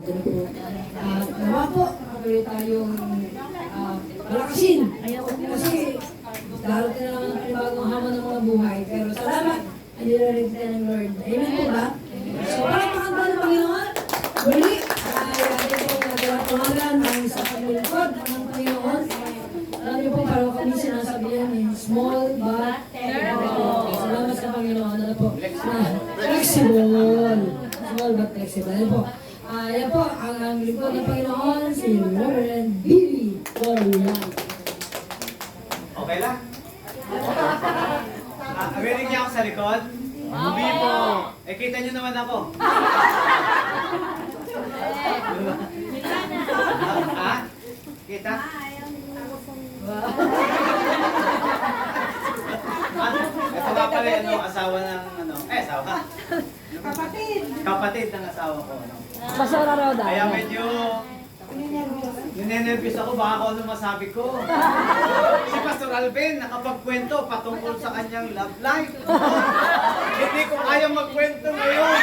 Nawa po, patuloy tayong malakasin. Kasi darating na naman ang panibagong hamon ng mga buhay. Pero salamat, inilarig tayo ng Lord. Amen po ba? So, palakpakan ba ng Panginoon? Muli, ay ating po nagtawagan ng sa pagmulkod ng Panginoon. Alam niyo po, parang kami sinasabihan small but salamat sa Panginoon. Ano po? Flexible. Small but flexible. Ano po? Yan po, ang lingkod ng Panginoon, si Reverend Billy Corlan. Okay lang? Awering niya ako sa likod? Hindi po. Eh, kita niyo naman ako. Ha? Kita? Ito nga pala yung asawa ng asawa. Kapatid ng asawa ko. Pasora Roda. Kaya medyo ninenervous ako, baka ako ano masabi ko. Si Pastor Alvin nakapagkwento patungkol sa kanyang love life. Hindi ko kayang magkwento ngayon.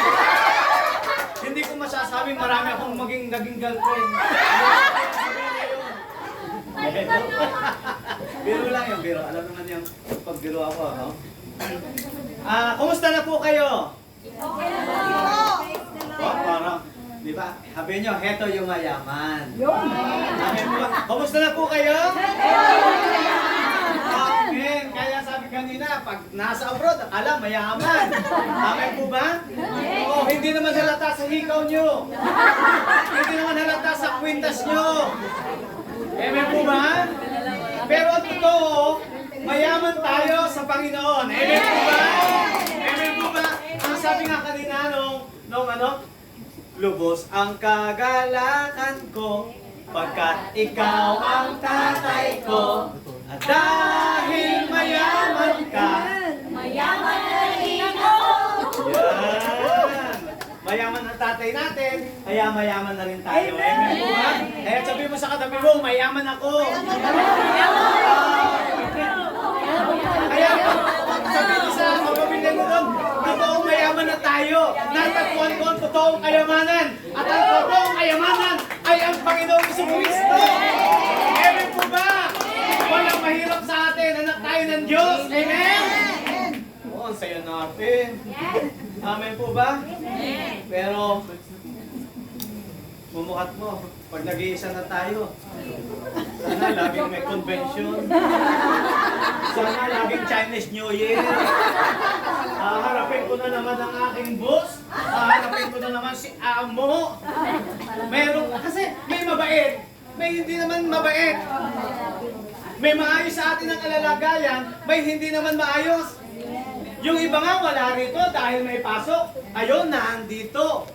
Hindi ko masasabing marami akong naging girlfriend. Biro lang yung biro. Alam naman yung pagbiro ako. No? Kumusta na po kayo? Okay na po. Parang, di ba? Sabi nyo, heto yung mayaman. Amen po. Kumusta na po kayo? Amen. Kaya sabi kanina, pag nasa abroad, akala mayaman. Amen po ba? Oo, hindi naman halata sa hikaw nyo. Hindi naman halata sa kwintas nyo. Amen po ba? Pero ang totoo, mayaman tayo sa Panginoon. Amen po ba? Amen po ba? Ang sabi nga kanina lubos ang kagalakan ko pagkat ikaw ang tatay ko. At dahil mayaman ka, Mayaman na rin ako. yan. Mayaman ang tatay natin, kaya mayaman na rin tayo. Amen po ba? Kaya sabi mo sa katabi mo, mayaman ako. Kaya sabi mo sa kapamilya mo doon, totoong mayaman na tayo. Natagpuan ko ang totoong kayamanan. At ang totoong kayamanan ay ang Panginoong Jesucristo. Amen po ba? Walang mahirap sa atin. Anak tayo ng Diyos. Amen? Oo, ang saya natin. Amen po ba? Pero, mumuhat mo. Pag nag-iisa na tayo, sana laging may convention. Sana laging Chinese New Year. Harapin ko na naman ang aking boss. Harapin ko na naman si Amo. Kasi may mabait, may hindi naman mabait. May maayos sa atin ang kalalagayan, may hindi naman maayos. Yung iba nga wala rito dahil may pasok. Ayun, nandito.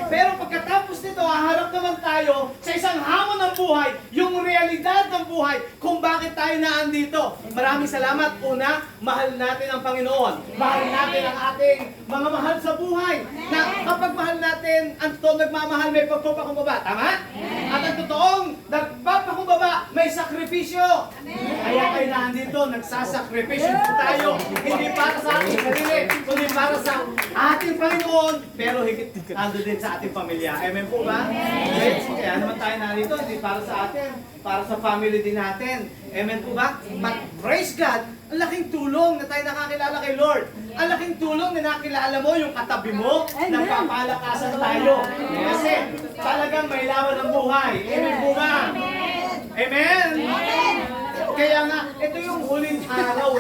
Pero pagkatapos nito, haharap naman tayo sa isang hamon ng buhay, yung realidad ng buhay, kung bakit tayo naandito. Maraming salamat. Una, mahal natin ang Panginoon. Mahal natin ang ating mga mahal sa buhay. Na kapag mahal natin, ang totoong nagmamahal may pagpapakumbaba. Tama? At ang totoong nagpapakumbaba, may sakripisyo. Kaya tayo naandito, nagsasakripisyo tayo. Hindi para sa ating sarili, kundi para sa ating Panginoon. Pero higit ando din sa ating pamilya. Amen po ba? Amen. Kaya naman tayo narito, hindi para sa atin, para sa family din natin. Amen po ba? But praise God, ang laking tulong na tayo nakakilala kay Lord. Ang laking tulong na nakilala mo yung katabi mo, nagpapalakasan tayo. Kasi talagang may laban ng buhay. Amen po ba? Amen? Kaya nga, ito yung huling araw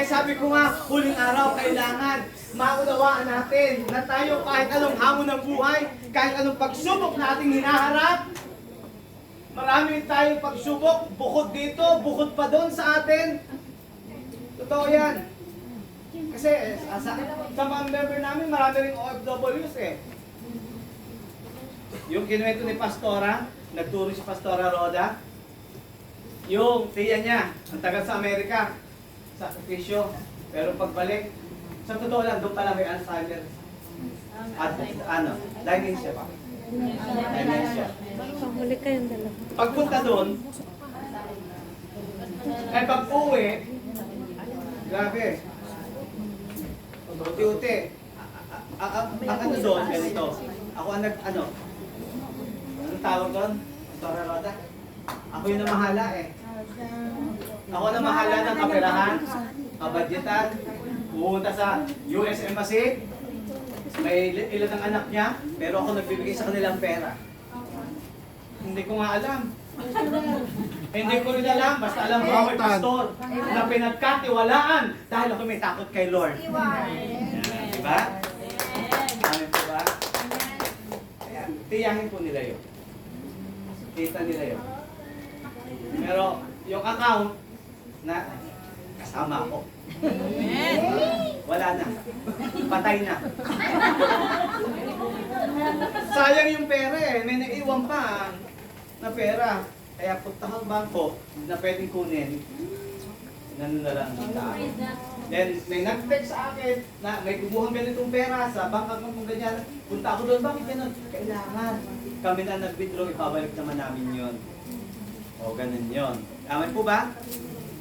sabi ko nga, huling araw kailangan maunawaan natin na tayo kahit anong hamon ng buhay, kahit anong pagsubok na ating hinaharap, marami tayong pagsubok, bukod dito, bukod pa doon sa atin. Totoo yan. Kasi sa mga member namin, marami rin OFWs Yung kinuwento ni Pastora, nagturo si Pastora Roda, yung tiya niya, ang tagal sa Amerika, sakripisyo, pero pagbalik, sa totoo lang, doon pala may Alzheimer. At dementia pa. Dementia. Huli kayong dalawa. Pagpunta doon, ay pag-uwi, grabe. Uti-uti. Ang ano doon, ganito. Ako ang ano? Anong tawag doon? Pastora Roda? Ako yung namahala eh. Ako ang namahala ng kaperahan, kabadyetan, pumunta sa US Embassy, may ilan ang anak niya, pero ako nagbibigay sa kanilang pera. Hindi ko nga alam. Hindi ko rin alam, basta alam ko ako ay pastor na pinagkatiwalaan dahil ako may takot kay Lord. Diba? Amen po ba? Ayan, tiyahin po nila yun. Kita nila yun. Pero yung account na kasama ko. Wala na. Patay na. Sayang yung pera eh. May naiwan pa na pera. Kaya punta ko sa bangko na pwedeng kunin. Ganun na lang ang tao. Then may nag-text sa akin na may kumuhang ganitong pera sa bangka kung ganyan. Punta ako doon. Bakit ganun? Kailangan. Kami na nag-withdraw, ibabalik naman namin yon. O ganun yon. Amen po ba?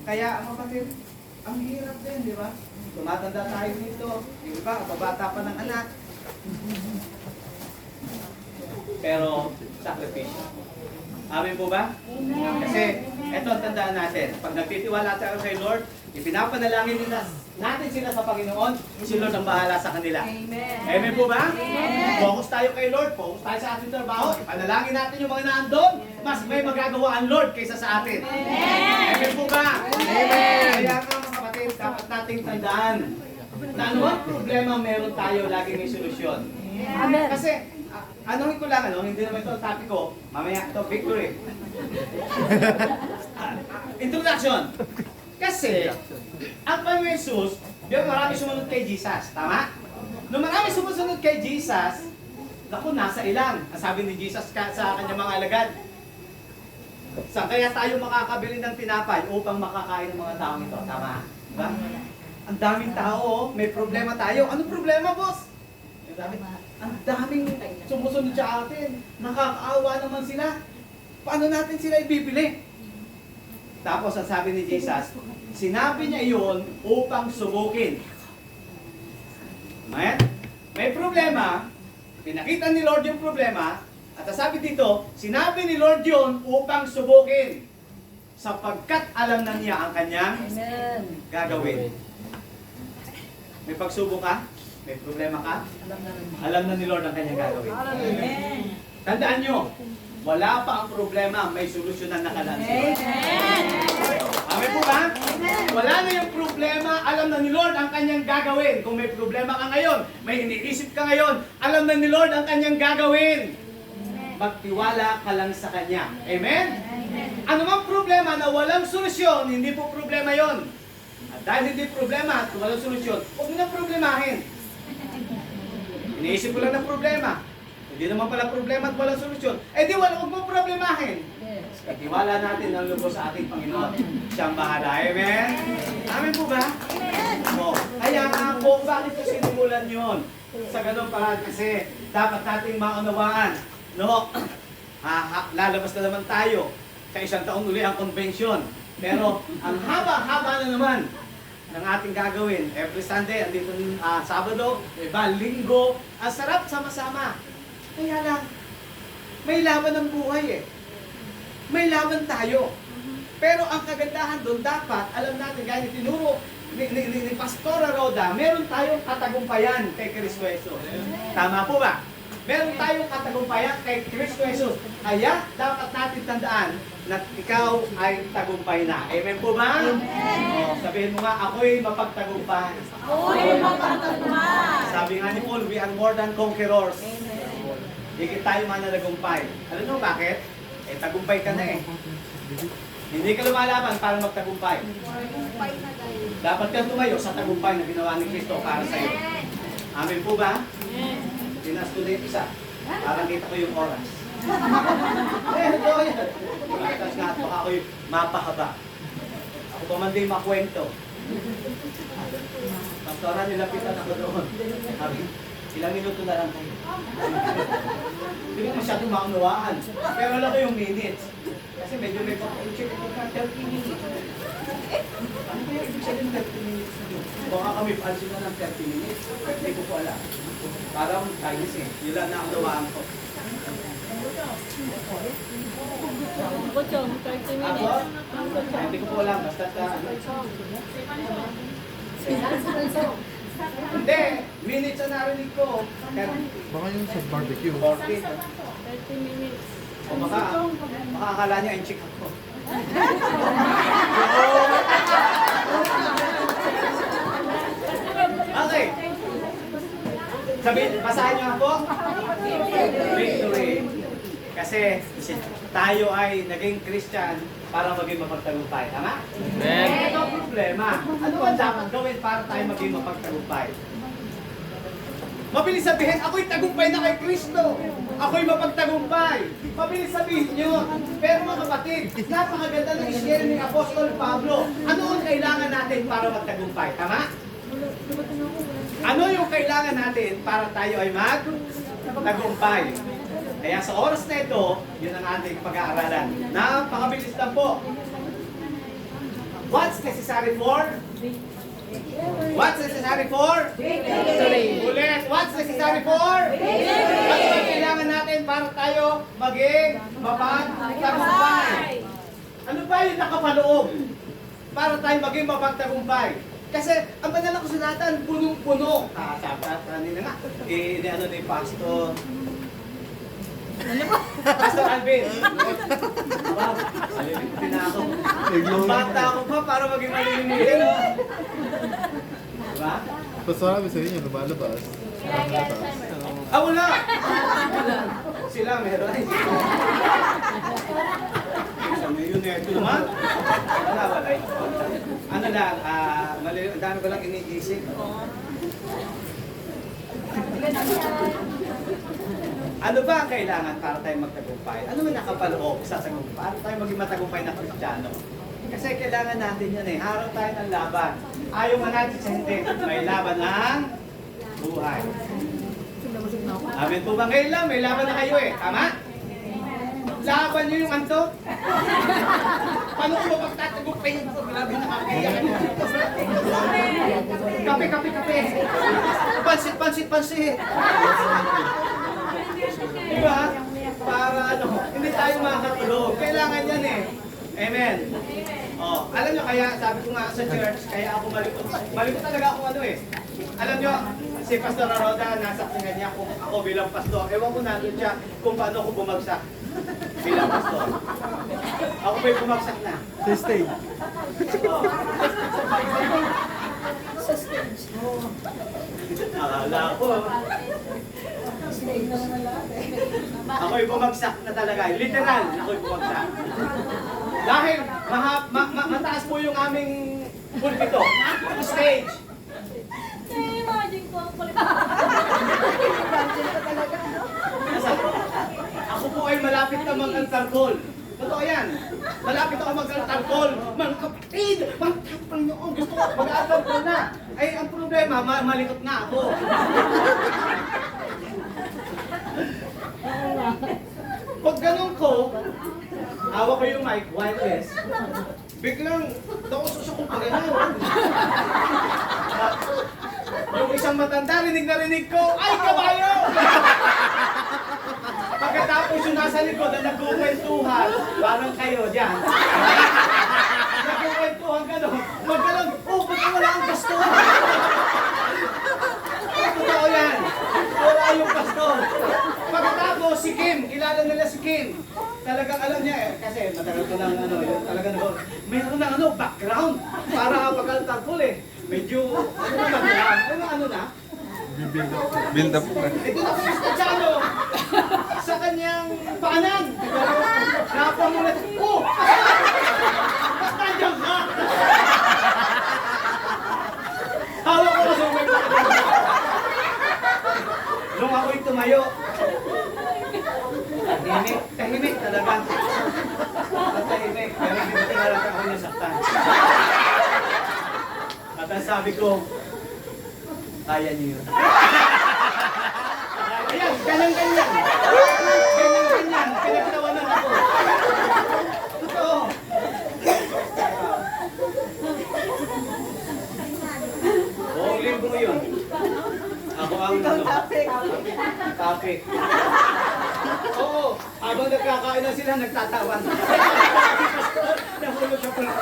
Kaya kapatid, ang hirap din, di ba? Tumatanda tayo dito. Yung iba, kabata pa ng anak. Pero, sakripisyo. Amen po ba? Amen. Kasi, eto ang tandaan natin. Pag nagtitiwala tayo kay Lord, ipinapanalangin natin sila sa Panginoon, si Lord ang bahala sa kanila. Amen. Amen po ba? Amen. Focus tayo kay Lord, focus tayo sa ating trabaho, ipanalangin natin yung mga naandun, mas may magagawa ang Lord kaysa sa atin. Amen. Amen po ba? Amen. Kaya nga mga kapatid, dapat nating tandaan na ano ang problema meron tayo, lagi may solusyon. Amen. Kasi, anuhin ko lang, hindi naman ito ang topic ko, mamaya ito, victory. Introduction. Kasi, ang Panginoon Jesus, yung marami sumunod kay Jesus, tama? Nung marami sumusunod kay Jesus, naku, nasa ilan? Ang sabi ni Jesus sa kanyang mga alagad, saan kaya tayo makakabili ng tinapay upang makakain ng mga taong ito? Tama? Diba? Ang daming tao, may problema tayo. Anong problema, boss? Ang daming sumusunod sa atin. Nakakaawa naman sila. Paano natin sila ibibili? Tapos ang sabi ni Jesus, sinabi niya iyon upang subukin. May problema, pinakita ni Lord yung problema, at sabi dito, sinabi ni Lord yun upang subukin. Sapagkat alam na niya ang kanyang Amen. gagawin. May pagsubok ka? May problema ka? Alam na ni Lord ang kanyang gagawin. Amen. Tandaan nyo, wala pa ang problema, may solusyon na nakalansin. Amen po ba? Wala na yung problema, alam na ni Lord ang kanyang gagawin. Kung may problema ka ngayon, may iniisip ka ngayon, alam na ni Lord ang kanyang gagawin. Magtiwala ka lang sa Kanya. Amen? Ano mang problema na walang solusyon, hindi po problema yon. At dahil hindi problema at walang solusyon, huwag mo na problemahin. Iniisip ko lang ng problema. Hindi naman pala problema at walang solusyon. Eh di huwag mo problemahin. Tiwala natin ang lubos sa ating Panginoon. Siyang bahala. Amen? Amen po ba? O, kaya nga po, bakit ko sinimulan yun? Sa ganun paraan kasi dapat nating maunawaan. No? Lalabas na naman tayo. Sa isang taon uli ang convention. Pero ang haba-haba na naman ng ating gagawin. Every Sunday, andito Sabado, iba, Linggo. Ang sarap sama-sama. Kaya lang, may laban ng buhay eh. May laban tayo. Pero ang kagandahan doon, dapat, alam natin, gaya ni tinuro ni Pastora Roda, meron tayong katagumpayan kay Kristo Jesus. Tama po ba? Meron tayong katagumpayan kay Kristo Jesus. Kaya, dapat natin tandaan na ikaw ay tagumpay na. Amen po ba? Amen. O, sabihin mo nga, ako'y mapagtagumpay. Ako'y mapagtagumpay. Sabi nga ni Paul, we are more than conquerors. Higit tayo mananagumpay. Alam mo bakit? Eh, tagumpay ka na eh. Hindi ka lumalaban para magtagumpay. Dapat ka tumayo sa tagumpay na ginawa ni Kristo para sa iyo. Amen po ba? Tinas ko na yung isa. Parang kita ko yung oras. Eh, ito yan. Tapos nga ito ako yung mapahaba. Ako pa man din makwento. Pastora, nilapitan ako doon. Sabi, ilang minuto na lang kayo. Hindi ko masyadong maunawaan. Pero alam ko yung minutes. Kasi medyo may pag-check ito ka, 30 minutes. Ano kaya ibig sabihin 30 minutes? Baka kami pansin na ng 30 minutes. Hindi ko po alam. Parang Chinese eh. Yun lang na ang nawaan ko. Butchong, 30 Ako? Hindi ko po alam. Basta hindi. Minutes na narinig ko. Baka yung sa barbecue. 40. 30 minutes. O baka akala niya in chick ako. Okay. Sabihin, basahin niyo ako. Victory. Kasi tayo ay naging Christian para maging mapagtagumpay. Tama? Ito ang problema. Ano ang dapat gawin para tayo maging mapagtagumpay? Mabilis sabihin, ako'y tagumpay na kay Kristo. Ako'y mapagtagumpay. Mabilis sabihin nyo. Pero mga kapatid, napakaganda ng isyero ni Apostol Pablo. Ano ang kailangan natin para magtagumpay? Tama? Ano yung kailangan natin para tayo ay magtagumpay? Kaya sa oras na ito, yun ang ating pag-aaralan. Napakabilis lang po. What's necessary for? What's necessary for? Victory. Ulit. What's necessary for? Victory. Ano ang kailangan natin para tayo maging mapagtagumpay? Ano ba yung nakapaloob para tayo maging mapagtagumpay? Kasi ang banal na kasulatan, punong-puno. Kanina nga, ano ni Pastor. Pastor Alvin. Wow, malilimutin na ako. Bata ako pa para maging malilimutin. Diba? Pasabi sa inyo, lumalabas. Wala! Sila meron. Yun na ito naman. Wala. Ano lang, ang dami ko lang iniisip. Ano ba ang kailangan para tayo magtagumpay? Ano man nakapaloob sa tagumpay? Para tayo maging matagumpay na Kristiyano? Kasi kailangan natin yan eh. Harap tayo ng laban. Ayaw man natin sa hindi. May laban ng buhay. Amen po ba ngayon lang? May laban na kayo eh. Tama? Laban nyo yung anto? Paano ko mapagtatagumpay yung grabe na kapiyak? Kape. Pansit. Diba? Para ano, hindi tayo makakatulog. Kailangan yan eh. Amen. Oh, alam nyo kaya, sabi ko nga sa church, kaya ako malikot. Malikot talaga ako ano eh. Alam nyo, si Pastor Aroda, nasa tingnan niya kung ako bilang pastor. Ewan ko nandun siya kung paano ako bumagsak bilang pastor. Ako ba'y bumagsak na? Sa stage. Sa stage. Akala ko. Ako'y bumagsak na talaga. Literal, ako'y bumagsak. Dahil mataas po yung aming pulpito. Stage. Imagine ko ang kulit. Ako po ay malapit na mag-altarkol. Totoo yan. Malapit ako mag-altarkol. Mga kapatid, magtapang nyo. Gusto ko mag-altarkol na. Ay, ang problema, malikot na ako. Pag ganun ko, hawak ko yung mic, wireless, biglang, ako susukong pa gano'n. Yung isang matanda, rinig na rinig ko, ay kabayo! Pagkatapos yung nasa likod na nagkukwentuhan, parang kayo dyan. Nagkukwentuhan gano'n, magkalang, ba't wala ang gusto? Totoo yan, wala yung pastor. Pagkatapos si Kim, kilala nila si Kim. Talagang alam niya eh, kasi matagal ko lang ano, yun, talagang meron na ano, background para pagkaltangkol eh. Medyo, ano na background, ano na? Build up na. Ito na si Cristiano sa kanyang paanan. Napamulat, oh! Ba't nandiyan ka? Hawak ko kasi may nung ako'y tumayo, tahimik talaga. Tahimik, pero hindi ko tinarap ako niya saktan. At ang sabi ko, kaya niyo yun. Ayan, ganyan. Ganyan, pinagtawanan ako. Habang nagkakain na sila, nagtatawan. Nahulog ka pala.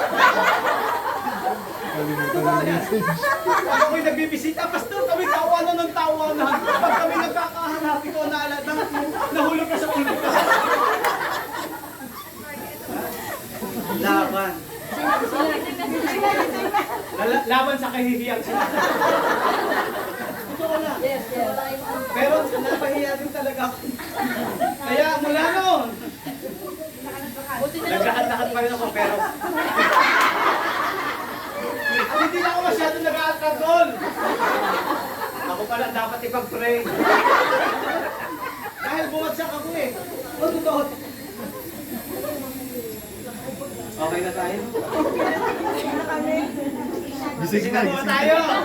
Kalimutan ng message. Pag ako'y nagbibisita, Pastor, kami tawanan ng tawanan. Pag kami nagkakahanap, ikaw naalala, nahulog ka sa ulo ka. Laban. Laban sa kahihiyang sila. Totoo lang. Yes, yes. Pero napahiya din talaga ako. Kaya mula noon, naglahat-lahat pa rin ako, pero at hindi na ako masyadong nag-alcohol. Ako pala dapat ipag-pray. Dahil bumagsak ako eh. O, totoo. Okay na tayo? Gising na, Gising na gising tayo! na.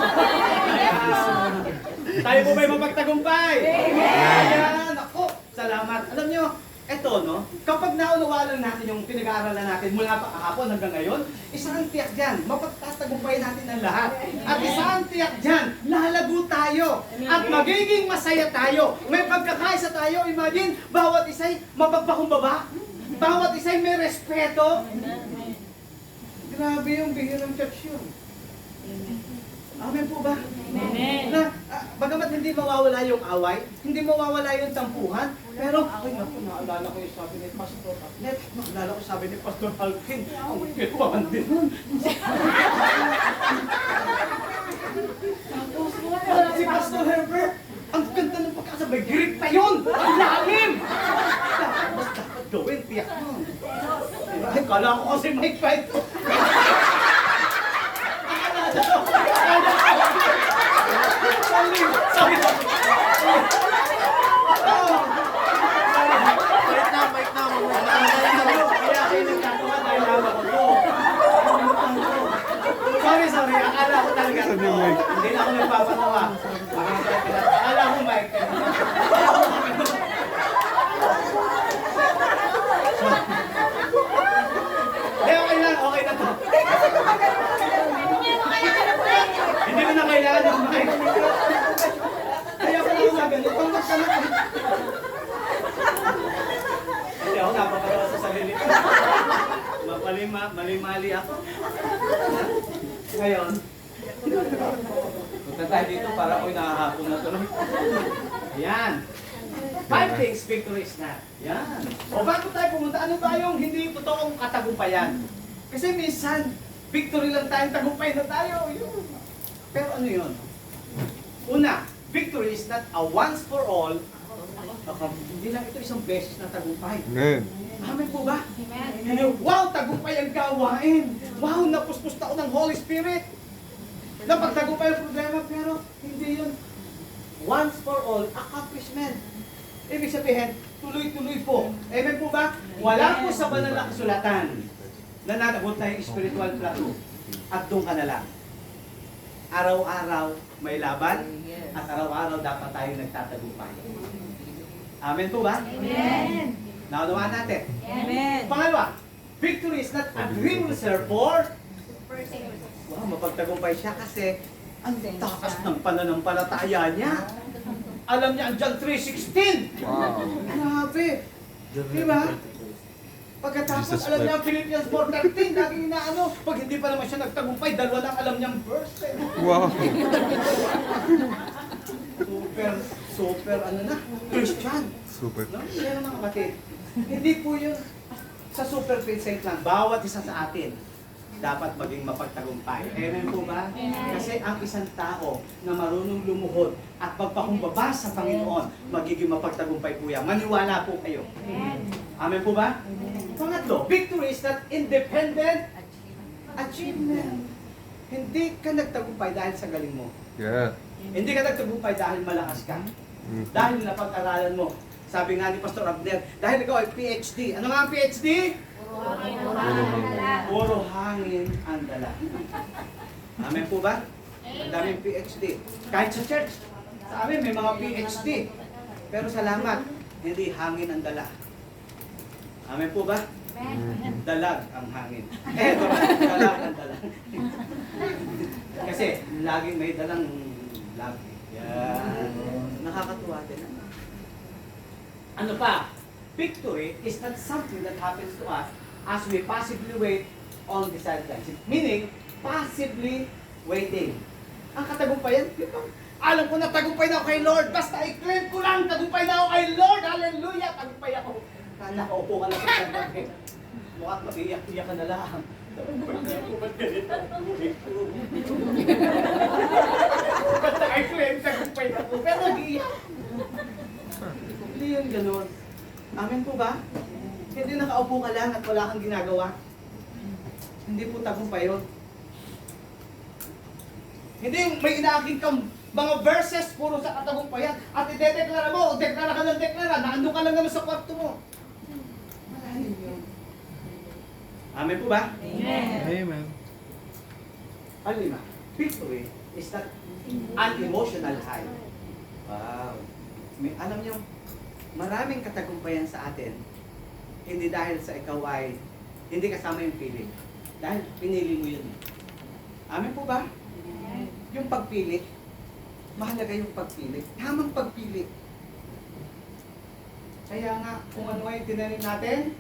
Tayo po may mapagtagumpay! Ayan! Ako! Salamat! Alam nyo, eto no, kapag naunawalan natin yung pinag-aaralan natin mula pa kahapon hanggang ngayon, isang tiyak dyan, mapagtatagumpay natin ang lahat. At isang tiyak dyan, lalago tayo. At magiging masaya tayo. May pagkakaisa tayo, imagine, bawat isa'y mapagpakumbaba. Bawat isa'y may respeto. Grabe yung bihirang church yun. Amen po ba? Amen. Na, bagamat hindi mawawala yung away, hindi mawawala yung tampuhan, pero, ay naku, naalala ko yung sabi ni Pastor Agnet, naalala ko sabi ni Pastor Alvin, ang kitwangan din nun. Si Pastor Herbert, ang ganda ng pagkasabay, Greek pa yun! Ang lalim! Dapat gawin, tiyak nun. Ay, kala ko kasi Mike Fight. Sorry. Wait na, wait na. Kaya kayo nagtatawa dahil hawak ko to. Sorry. Akala ko talaga. Hindi na ako nagpapatawa. Akala ko, Mike. Okay na to. Hindi mo na kailangan ng Mike. Kaya ko lang na ganito. Pangkat ka na. Hindi ako napapatawa sa sarili ko. Mali-mali ako. Ngayon, punta tayo dito para ako'y nakahapon na tuloy. Ayan. 5 things victory is not. Yan. O bago tayo pumunta, ano ba yung hindi totoong katagumpayan? Kasi minsan, victory lang tayong tagumpay na tayo. Yun. Pero ano yun? Una, victory is not a once for all. Hindi lang ito isang beses na tagumpay. Amen. Amen po ba? Amen. Wow, tagumpay ang gawain. Wow, napuspos ako ng Holy Spirit. Napagtagumpay ang problema, pero hindi yun. Once for all, accomplishment. Ibig sabihin, tuloy-tuloy po. Amen po ba? Wala po sa banal na kasulatan na nanagot na yung spiritual plateau. At doon ka na lang. Araw-araw may laban at araw-araw dapat tayo nagtatagumpay. Amen po ba? Amen. Naunawaan natin. Amen. Pangalawa, victory is not a dream reserved for... Wow, mapagtagumpay siya kasi ang takas ng pananampalataya niya. Alam niya ang John 3:16. Wow. Grabe. Diba? Pagkatapos alam niya ang Philippians 4:13. Laging inaano. Pag hindi pa naman siya nagtagumpay, dalawa lang alam niyang verse. Wow. Super ano na, Christian. Super. No? Pero mga kapatid, hindi po yun sa super Vincent lang. Bawat isa sa atin dapat maging mapagtagumpay. Amen po ba? Kasi ang isang tao na marunong lumuhod at pagpakumbaba sa Panginoon, magiging mapagtagumpay po yan. Maniwala po kayo. Amen po ba? Pangatlo, victory is not independent achievement. Hindi ka nagtagumpay dahil sa galing mo. Yeah. Hindi ka nagtagumpay dahil malakas ka. Dahil napag-aralan mo. Sabi nga ni Pastor Abner, dahil ikaw ay PhD. Ano nga ang PhD? Puro hangin ang dala. Amen po ba? Ang daming PhD. Kahit sa church, sa amin may mga PhD. Pero salamat, hindi hangin ang dala. Amen po ba? Dalag ang hangin. Dalag ang dalag. Kasi laging may dalang lagi. Yan. Nakakatuwa din. Ano pa? victory is not something that happens to us as we passively wait on the sidelines. Meaning, passively waiting. Ang katagumpayan, alam ko na tagumpay na ako kay Lord. Basta i-claim ko lang, tagumpay na ako kay Lord. Hallelujah, tagumpay ako. Nakaupo ka lang sa tagumpay. Mukhang mag-iyak-iyak ka na lang. Tagumpay ako, ba't ganito? Basta i-claim, tagumpay na ako. Pero nag-iyak. Hindi yun ganun. Amen po ba? Hindi nakaupo ka lang at wala kang ginagawa. Hindi po tagumpay yun. Hindi yung may inaaging kang mga verses puro sa katagumpayan at idedeklara mo, o deklara ka ng deklara, naandun ka lang naman sa kwarto mo. Malalim yun. Amen po ba? Amen. Alima, victory is not an emotional high. Wow. Alam niyo, maraming katagumpayan sa atin, hindi dahil sa ikaw ay hindi kasama yung feeling. Dahil pinili mo yun. Amen po ba? Yung pagpili, mahalaga yung pagpili. Tamang pagpili. Kaya nga, kung ano ay tinanim natin,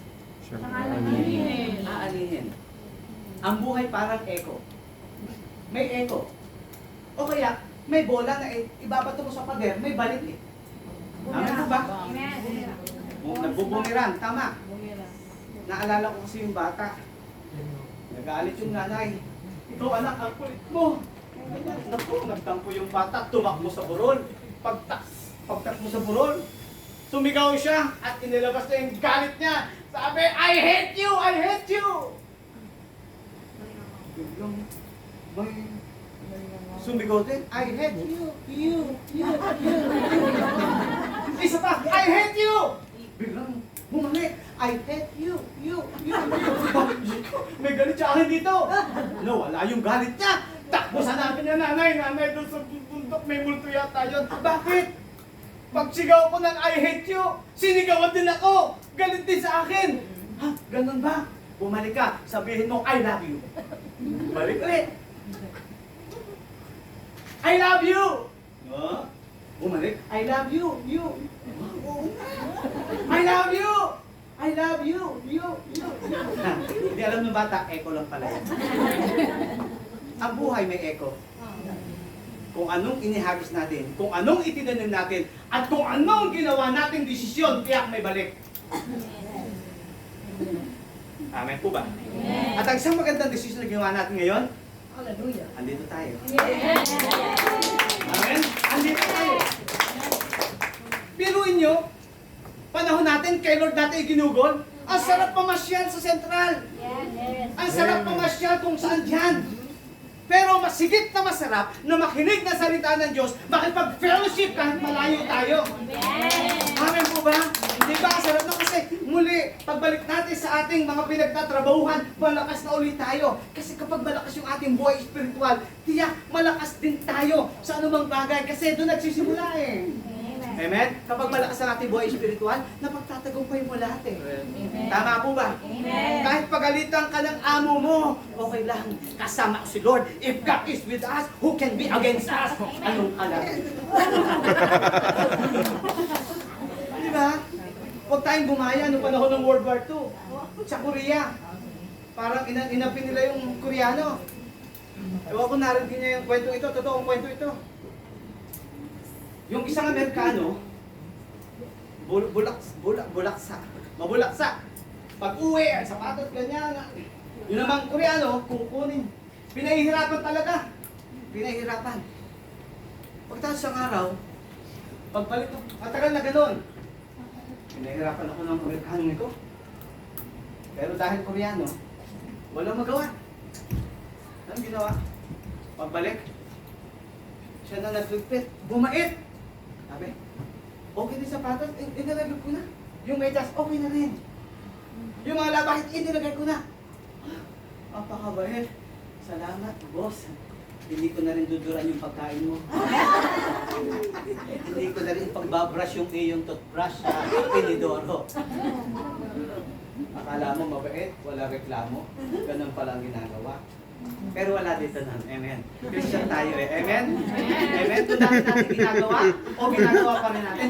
aalihin. Ang buhay parang echo. May echo. O kaya, may bola na ibabato mo sa pader, may balik eh. Amen po ba? Kung nagbubumiran, tama. Naalala ko kasi yung bata. Nagalit yung nanay. Ikaw anak, ang kulit mo. Naku, nagtampo yung bata, tumakbo sa burol. Pagtakbo sa burol, sumigaw siya at inilabas na yung galit niya. Sabi, I hate you! I hate you! Biglang, may sumigaw din, I hate you! You! Isa pa, I hate you! Biglang, bumalik, I hate you! You! May galit siya akin dito! No, wala yung galit niya! Takbo sa natin niya, nanay doon sa bundok, may multo yata yun. Bakit? Pag sigaw ko ng I hate you, sinigawan din ako. Galit din sa akin. Ha? Ganun ba? Bumalik ka, sabihin mo, I love you. Balik ulit. I love you! No? Bumalik, I love you. You. I love you! I love you. You. Hindi alam ng bata, echo lang pala yan. Ang buhay may echo. Kung anong inihagis natin, kung anong itinanim natin, at kung anong ginawa nating desisyon, tiyak may balik. Amen po ba? At ang isang magandang desisyon na ginawa natin ngayon, Hallelujah. andito tayo. Amen? Andito tayo. Biruin nyo, panahon natin, kay Lord natin iginugol, ang sarap pamasyal sa sentral. Ang sarap pamasyal kung saan dyan. Pero masigit na masarap na makinig na salita ng Diyos, makipag-fellowship kahit malayo tayo. Amen po ba? Di ba? Sarap na kasi muli, pagbalik natin sa ating mga pinagtatrabahuhan, malakas na ulit tayo. Kasi kapag malakas yung ating buhay spiritual, tiyak malakas din tayo sa anumang bagay kasi doon nagsisimula eh. Amen? Kapag malakas ang ating buhay spiritual, napagtatagumpay mo lahat eh. Tama po ba? Kahit pagalitan ka ng amo mo, okay lang. Kasama ko si Lord. If God is with us, who can be against us? Anong alam? Di ba? Huwag tayong gumaya noong panahon ng World War II. Sa Korea. Parang inapin nila yung Koreano. Ewan ko narinig niya yung kwento ito. Totoong kwento ito. Yung isang Amerikano, mabulaksa. Pag uwi, sapatos, ganyan. Yung namang Koreano, kukunin. Pinahihirapan talaga. Pinahihirapan. Pagkatapos isang araw, pagbalik ko, matagal na ganun. Pinahihirapan ako ng Amerikano nito. Pero dahil Koreano, walang magawa. Anong ginawa? Pagbalik, siya na nagligpit, bumait. Sabi, okay din sapatos, inilagay ko na. Yung medyas, okay na rin. Yung mga labahit, inilagay ko na. Apakabait. Salamat, boss. Hindi ko na rin duduran yung pagkain mo. Hindi ko na rin pagbabrush yung iyong toothbrush sa tinidoro. Akala mo mabait, wala reklamo. Ganun pala ang ginagawa. Pero wala dito nun. Amen. Christian tayo eh. Amen? Amen? Kung dati natin ginagawa, o ginagawa pa rin natin.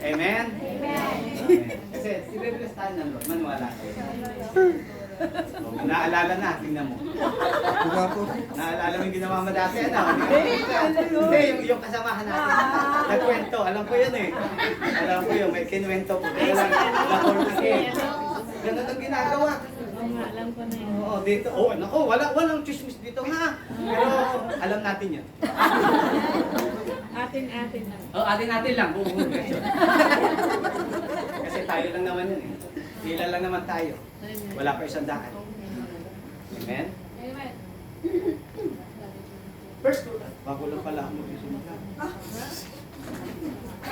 Amen? Amen. Kasi i-bless tayo ng Lord. Maniwala tayo. Naalala na, tingnan mo. Naalala mo yung ginawa mo dati, ano? Hindi, yung kasamahan natin. Nagkwento, alam ko yun eh. Alam ko yun, may kinwento ko. Kaya lang, lakor kasi. Ganun ang ginagawa. Oo nga, alam ko na yun. Oo, dito. Oh, nako, walang chismis dito ha. Pero alam natin yun. Atin-atin lang. Oh, atin lang, buong question. Kasi tayo lang naman yun eh. Ilan lang naman tayo. Wala pa 100. Amen? Amen. First, bago lang pala ako mag-isumaka.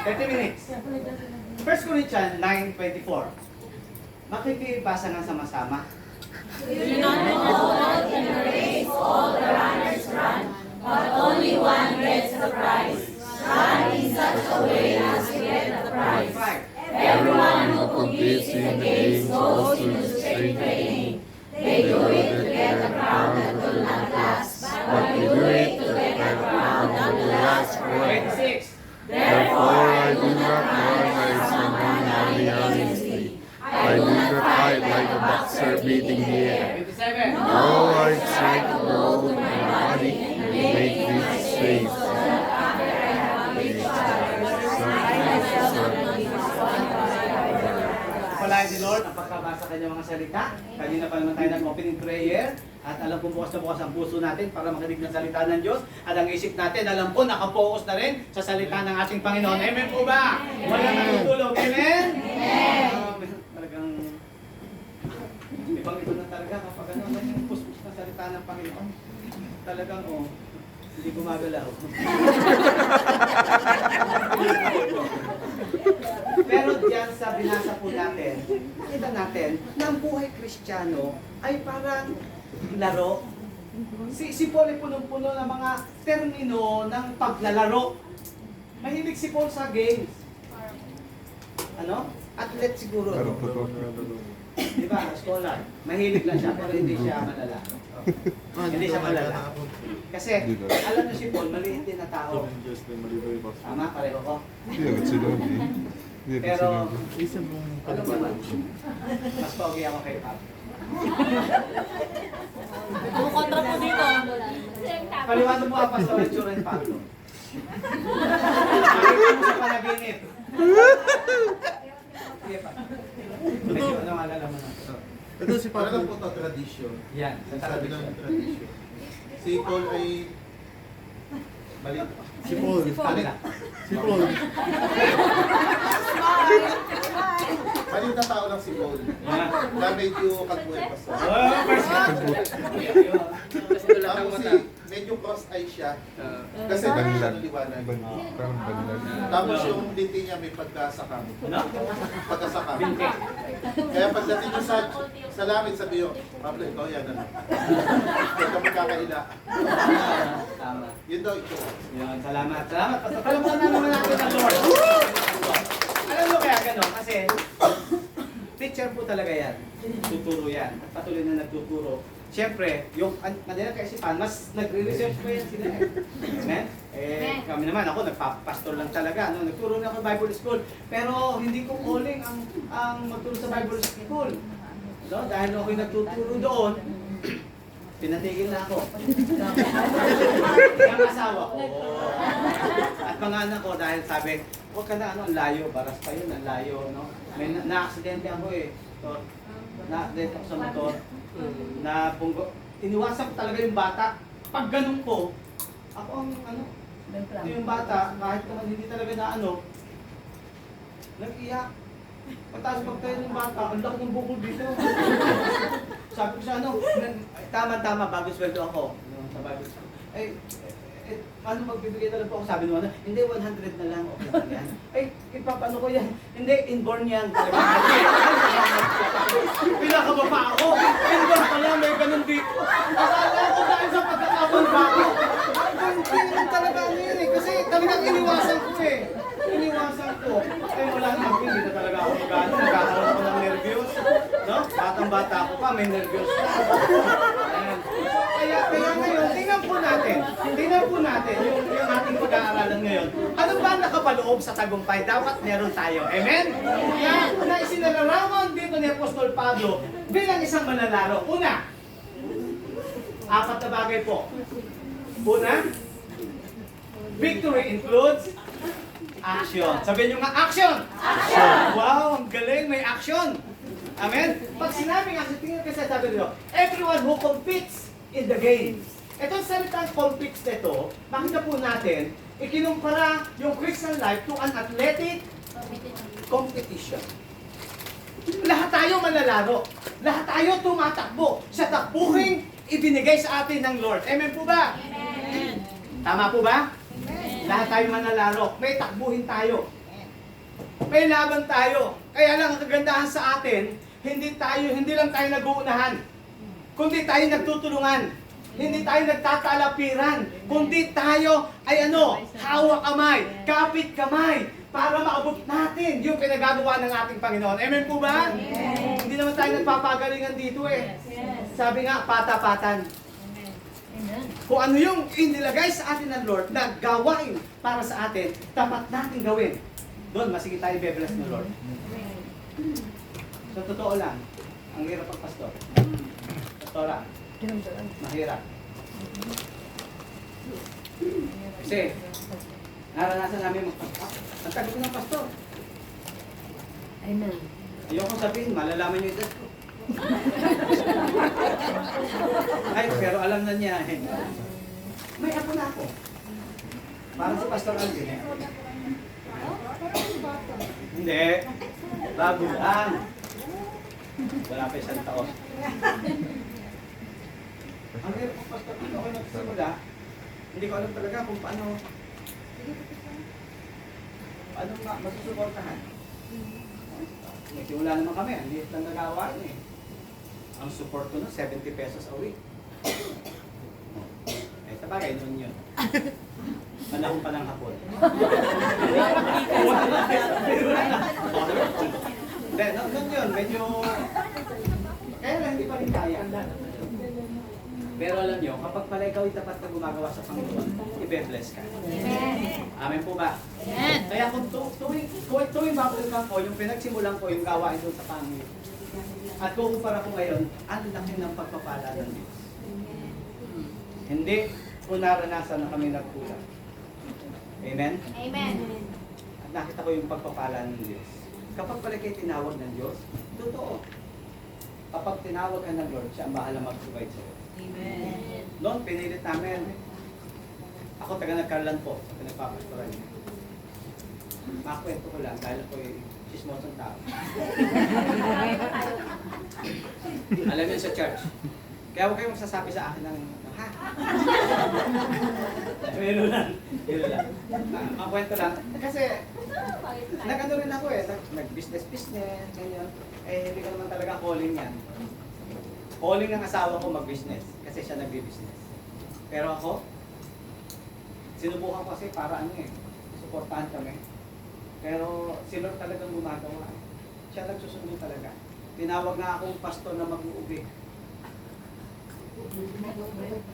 30 minutes. 1 Corinthians 9:24. Makikibasa nga sama-sama. Five. Everyone who competes in the games goes through the same training. They do it to get a crown that will not last, but we do it to get a crown that will last forever. 26. Therefore I do not moralize someone only honestly. I do not fight like a boxer beating the air. 27. No, I try to mold my body and make this straight. Palayan ni Lord ang pagkabasa kanyang mga salita. Kanina pa naman tayo nag-opening prayer. At alam ko bukas na bukas ang puso natin para makinig ng salita ng Diyos. At ang isip natin, alam ko, nakapokus na rin sa salita ng ating Panginoon. Amen po ba? Walang natutulog. Amen? Amen. Talagang, ibang ito na talaga kapag ano, yung puspos na salita ng Panginoon. Talagang, hindi gumagalaw. Pero diyan sa binasa po natin, nakita natin na ang buhay Kristiyano ay parang laro. Si Paul ay punong-puno ng mga termino ng paglalaro. Mahilig si Paul sa games. Ano? Athlete siguro. Di ba? Scholar. Mahilig lang siya pero hindi siya malala. Hindi siya malala. Kasi alam niyo si Paul, maliit din na tao. Tama, pareho ko. Pero, alam mo naman, mas pogi ako kay Pap. Kontra po dito. Paliwanag mo ang pastor at Churen Pablo. Nakita mo sa panaginip. Sige pa. Medyo ano alala mo na. Ito si Parang po ito tradisyon. Yan, sa Sabi tradisyon. ng tradisyon. Si Paul ay mali. Si Paul. Kanila. Si Paul. Mali na tao lang si Paul. Na medyo kagbuhay pa sa. Oh, first Tapos medyo cross-eye siya. Kasi hindi siya naliwanag. Tapos yung binti niya may pagkasakam. Ano? Pagkasakam. Binti. Kaya pagdating niyo sa langit, sabi niyo, Pablo, ikaw yan. Ano? Huwag ka magkakaila. Tama. Yun daw ito. Yun, salamat. Salamat. Palamukan na naman natin ang Lord. Alam mo kaya gano'n? Kasi teacher po talaga yan. Tuturo yan. At patuloy na nagtuturo. Siyempre, yung kanila kaisipan, mas nagre-research pa yan sila eh. Amen? Kami naman, ako nagpapastor lang talaga. No? Nagturo na ako Bible School. Pero hindi ko calling ang magturo sa Bible School. No? Dahil ako'y nagtuturo doon, pinatigil na ako. Ang asawa ko. At mga anak ko dahil sabi, huwag ka na, ang layo, baras pa yun, ang layo. No? May na-aksidente ako eh. So, na-aksidente ako sa motor. Na iniwasan ko talaga yung bata. Pag ganun ko, ako ang yung bata, kahit naman hindi talaga na nag-iyak. Pagtaas pagtayo ng bata, ang laki ng bukol dito. Sabi ko sa tama-tama, bago sweldo ako. Sa Bible School. Ano magbibigay talaga po ako? Sabi naman, hindi, 100 na lang. Okay lang yan. Ipapano ko yan? Hindi, inborn yan. Pinakaba pa ako. Inborn pa lang, may ganun dito. Akala ko dahil sa pagkakabon ba ako. Hindi rin talaga yun eh. Kasi talagang iniwasan ko eh. Iniwasan ko. Wala na ako, hindi na talaga ako magkakaroon ko ng nervyos. No? Batang-bata ko pa, may nervyos na. Ayan. Kaya ngayon, tingnan po natin yung ating pag-aaralan ngayon. Ano ba nakapaloob sa tagumpay? Dapat meron tayo. Amen? Kaya na isinalarawan dito ni Apostol Pablo bilang isang manlalaro. Una, 4 na bagay po. Una, victory includes action. Sabihin nyo nga, action! Action! Wow, ang galing, may action! Amen? Pag sinabing action, tingnan kasi sabi nyo, everyone who competes in the game. Itong salitang competes nito, makita po natin, ikinumpara yung Christian life to an athletic competition. Lahat tayo manlalaro. Lahat tayo tumatakbo sa takbuhing ibinigay sa atin ng Lord. Amen po ba? Amen. Tama po ba? Amen. Lahat tayo manlalaro. May takbuhin tayo. May laban tayo. Kaya lang ang kagandahan sa atin, hindi lang tayo nag-uunahan, kundi tayo nagtutulungan. Hindi tayo nagtatalapiran, kundi tayo ay hawak kamay, kapit kamay, para maabot natin yung pinagagawa ng ating Panginoon. Amen po ba? Amen. Hindi naman tayo nagpapagalingan dito eh. Yes. Sabi nga, patapatan. Amen. Kung ano yung inilagay sa atin ng Lord na gawain para sa atin, dapat natin gawin. Doon, masigit tayo bebelas ng Lord. So, totoo lang, ang hirap ang pastor. Pastora, mahirap. Kasi, naranasan namin magpastor. Ang tagal ko ng pastor. Amen. Ayoko sabihin, malalaman nyo ito. Ay, pero alam na niya eh. May apo na ako. Parang si Pastor Alvin eh. Hindi. Bago lang. Wala pa isang taon. Ang hirap ng pastor, hindi ako nagsimula. Hindi ko alam talaga kung paano masusuportahan. Nagsimula naman kami, ang liit lang nagawa eh. Ang support ko 70 pesos a week. Eh, sabagay noon yun. Manahon pa ng hapon. Hindi, noon yun, medyo... Kaya lang, hindi pa rin kaya. Pero alam nyo, kapag pala ikaw ay tapat na gumagawa sa Panginoon, i-bless ka. Amen po ba? Amen. Kaya kung tuwing babalikan ko, yung pinagsimulan ko, yung gawain doon sa Panginoon, at kukumpara ko ngayon, ang laki ng pagpapala ng Diyos. Hindi ko naranasan na kami nagkulang. Amen? Amen. At nakita ko yung pagpapala ng Diyos. Kapag pala kayo tinawag ng Diyos, totoo. Kapag tinawag ka ng Lord, siya ang bahala mag-provide sa'yo. Amen. Noon, pinilit namin. Ako taga nagkarlan po sa pinagpapastoran niya. Makakwento ko lang dahil ako'y chismosong tao. Alam yun sa church. Kaya huwag kayong magsasabi sa akin ng ha? Pero lang. Makwento lang. Kasi, nag-ano rin ako eh. Nag-business, ganyan. Eh, hindi ko naman talaga calling yan. Calling ng asawa ko mag-business. Kasi siya nag-business. Pero ako, sinubukan ko kasi para suportahan kami. Pero si Lord talagang gumagawa. Siya nagsusundo talaga. Tinawag nga akong pastor na mag-uubig.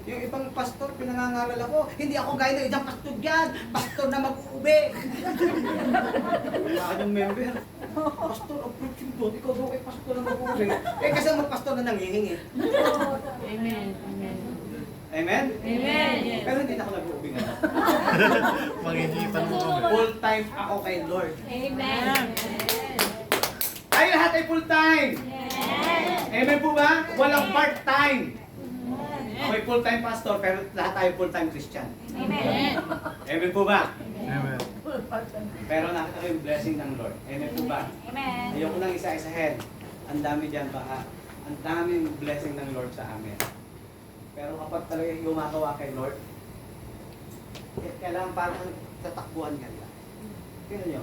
Yung ibang pastor, pinangangaral ako, hindi ako gaya ng isang pastor dyan, pastor na mag-uubig. Wala yung member. Pastor, approaching doon, ikaw daw ay pastor na mag-uubig. Eh kasi mag-pastor na nanghihingi. Amen. Amen. Amen? Amen. Pero hindi na ako nag-uubig na. Mangingitan mo kami. Full time ako kay Lord. Amen. Tayo lahat ay full time. Amen po ba? Walang part time. Ako'y full time pastor pero lahat tayo full time Christian. Amen. Amen po ba? Amen. Pero nakita ko yung blessing ng Lord. Amen po ba? Amen. Ayoko nang isa-isahin. Ang dami dyan baka. Ang daming blessing ng Lord sa amin. Pero kapag talaga gumagawa kay Lord, kailangan parang tatakbuhan ka nila. Tingnan nyo.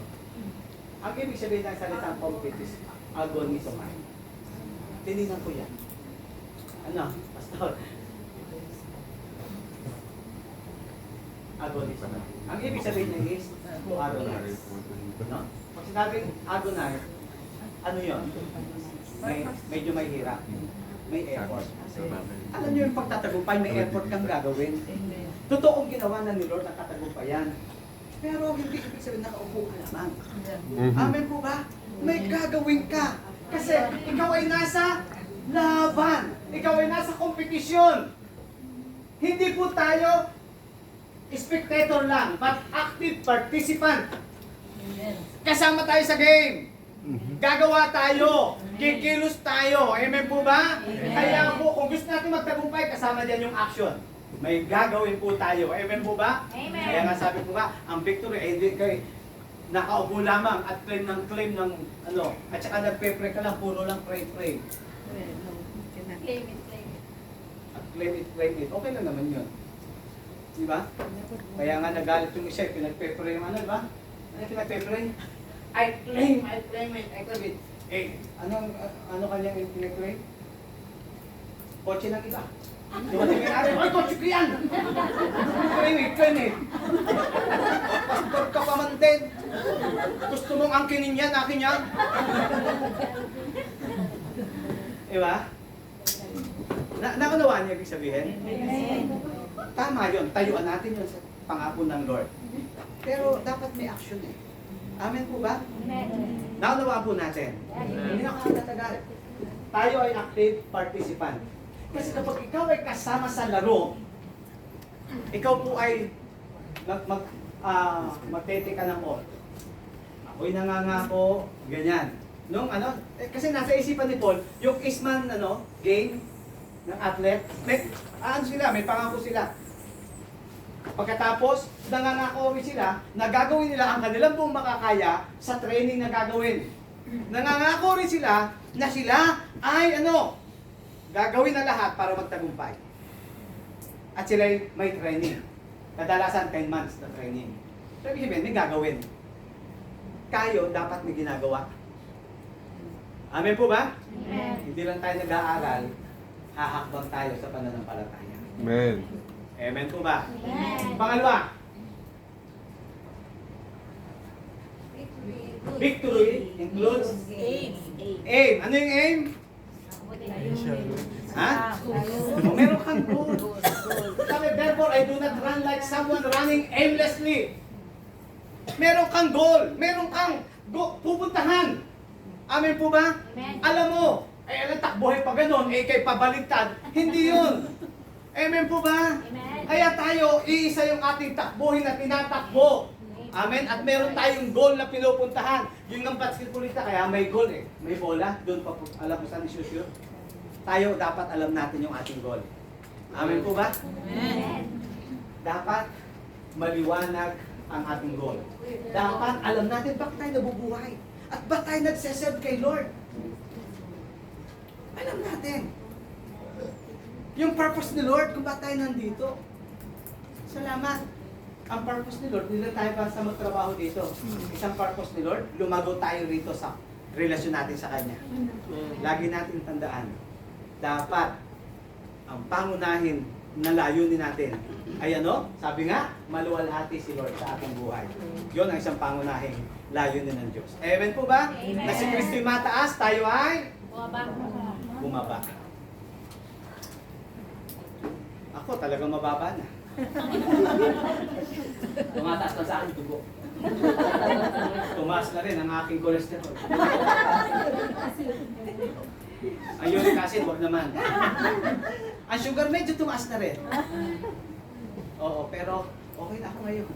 Ang ibig sabihin ng salitang compete is agonisomai. Tinignan ko yan. Ano? Pastor? Agonisomai. Ang ibig sabihin niya is to agonize. No? Pag sinabing agonize, ano yun? medyo may hirap. May effort. Alam niyo yung pagtatagumpay, may effort kang gagawin. Totoong ginawa na ni Lord ang katagumpayan. Pero hindi ibig sabihin nakaupo ka lamang. Amen po ba? May gagawin ka. Kasi ikaw ay nasa laban. Ikaw ay nasa kompetisyon. Hindi po tayo spectator lang, but active participant. Kasama tayo sa game. Gagawa tayo. Kikilos tayo. Amen po ba? Kaya po, kung gusto natin magtagumpay, kasama diyan yung action. May gagawin po tayo. Amen po ba? Amen. Kaya nga sabi ko nga, ang victory ay hindi kay nakaupo lamang at claim ng ano, at saka nagpe-pray ka lang, puro lang pray. Claim it, claim it. At claim it. Okay lang naman yun. Di ba? Kaya nga nagalit yung isa, pinagpe-pray yung ano, di ba? Ano yung pinagpe-pray? I claim it. Eh, ano kanyang pinag-pray? Kotse ng iba. Dumating yung ari, ay, kotse ko yan! Claim it. Pastor ka pa man din. Gusto mong angkinin yan, akin yan. Diba? Naunawaan niyo ibig sabihin? Tama yun, tayuan natin yun sa pangako ng Lord. Pero dapat may action eh. Amen po ba? Naunawaan po natin. Hindi na kakatagal. Tayo ay active participant. Kasi kapag ikaw ay kasama sa laro, ikaw po ay magtete ka ng all. Ako'y nangangako, ganyan. Nung ano, kasi nasa isipan ni Paul, yung Isman game ng athlete, may pangako sila. Pagkatapos, nangangako rin sila na gagawin nila ang kanilang buong makakaya sa training na gagawin. Nangangako rin sila na sila ay gagawin na lahat para magtagumpay. At sila may training. Kadalasan 10 months na training. So, ibig sabihin, may gagawin. Kayo, dapat may ginagawa. Amen po ba? Amen. Hindi lang tayo nag-aaral, hahakbang tayo sa pananampalataya. Amen. Amen po ba? Amen. Pangalawa, victory includes aim. Ano yung aim? Ha? Meron kang goal. Sabi, therefore, I do not run like someone running aimlessly. Meron kang goal. Meron kang pupuntahan. Amen po ba? Amen. Alam mo, alam takbuhay pa ganon, kay pabaligtad. Hindi yun. Amen po ba? Amen. Kaya tayo, iisa yung ating takbuhin na tinatakbo. Amen? At meron tayong goal na pinupuntahan. Yung ng basketballista, kaya may goal eh. May bola, doon pa po, alam mo saan i-shoot. Tayo, dapat alam natin yung ating goal. Amen po ba? Amen. Dapat maliwanag ang ating goal. Dapat alam natin bakit tayo nabubuhay. At bakit tayo nagseserve kay Lord. Alam natin. Yung purpose ni Lord, kung bakit tayo nandito. Salamat. Ang purpose ni Lord, hindi tayo para sa magtrabaho dito. Isang purpose ni Lord, lumago tayo rito sa relasyon natin sa Kanya. Lagi natin tandaan, dapat ang pangunahin na layunin natin ay sabi nga, maluwalhati si Lord sa ating buhay. Yun ang isang pangunahing layunin ng Diyos. Amen po ba? Amen. Na si Kristo'y mataas, tayo ay bumaba. Ako talagang mababa na. Tumataas na sa akin dugo. Tumaas na rin ang aking cholesterol. Ang uric acid, wag naman. Ang sugar medyo tumaas na rin. Oo, pero okay na ako ngayon.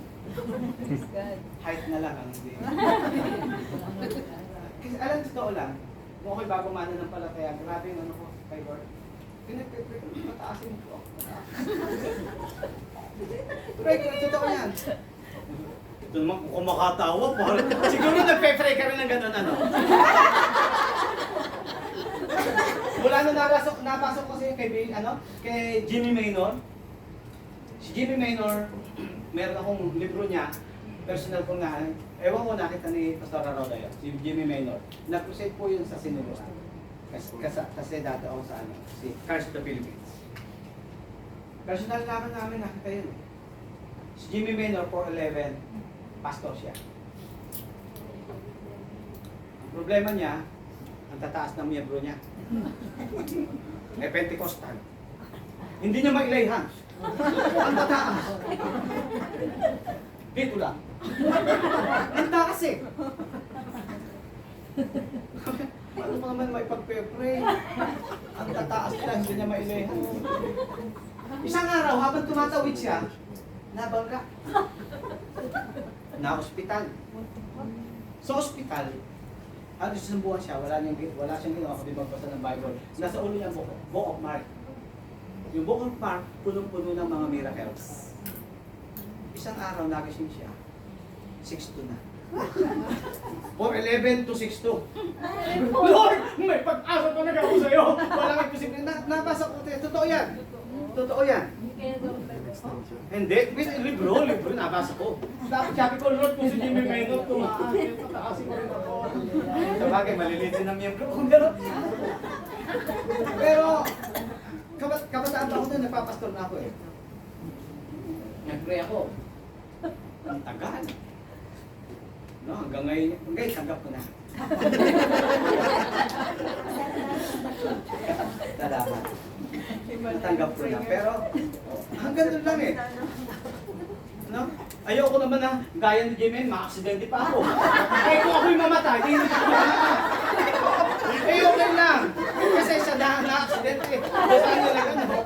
Height na lang ang hindi. Kasi alam, totoo lang, kung ako'y bago mana ng palataya, grabe yung ko kay Lord. Pinagpipig, mataasin ko. Pray ko, totoo yan. Ito naman kung kumakatawa, parang siguro nagpe-pray ka rin ng gano'n, Mula nung napasok ko kay Jimmy Maynor. Si Jimmy Maynor, meron akong libro niya, personal ko nga, ewan ko nakita ni Pastor Aroda yun, si Jimmy Maynor. Nag-crusade po yun sa Sinubukan. Kasi dati ako sa si Cars of the Philippines. Personal namin nakita yun. Si Jimmy Maynor, 4'11", pastor siya. Ang problema niya, Ang tataas ng miyembro niya. Pentecostal. Hindi niya mailayhan. Ang tataas. Dito lang. Ang taas eh. Paano mo naman may pag-pray? Ang tataas nila, hindi niya mailayhan. Isang araw, habang tumatawid siya, nabangga. Na-hospital. Sa hospital, halos isang buwan siya, wala siyang ginawa kundi magbasa ng Bible. Nasa ulo niya ang Book of Mark. Yung Book of Mark, punong-puno ng mga miracles. Isang araw, nagising siya. 6'2" na. 4:11 to 6'2". Lord, may pag-asa talaga ako sa'yo. Walang imposible. Nabasa ko, totoo yan. Totoo yan. Hindi, libro, nabasa ko. Sabi ko, Lord, kung si Jimmy Maynard tumaan, pataasin ko rin ako. Sabagay, maliliit din ang miyembro ko. Pero, kabataan pa ako na, nagpapastor na ako eh. Nag-pray ako. Ang tagal. No, hanggang ngayon, tanggap ko na. Salamat. Tanggap ko na. Pero, hanggang doon lang eh. No? Ayoko naman na gaya ni Jimmy, ma-aksidente pa ako. Eh kung ako'y mamatay, hindi ko okay lang. Kasi siya na-aksidente. Basta nyo lang ano.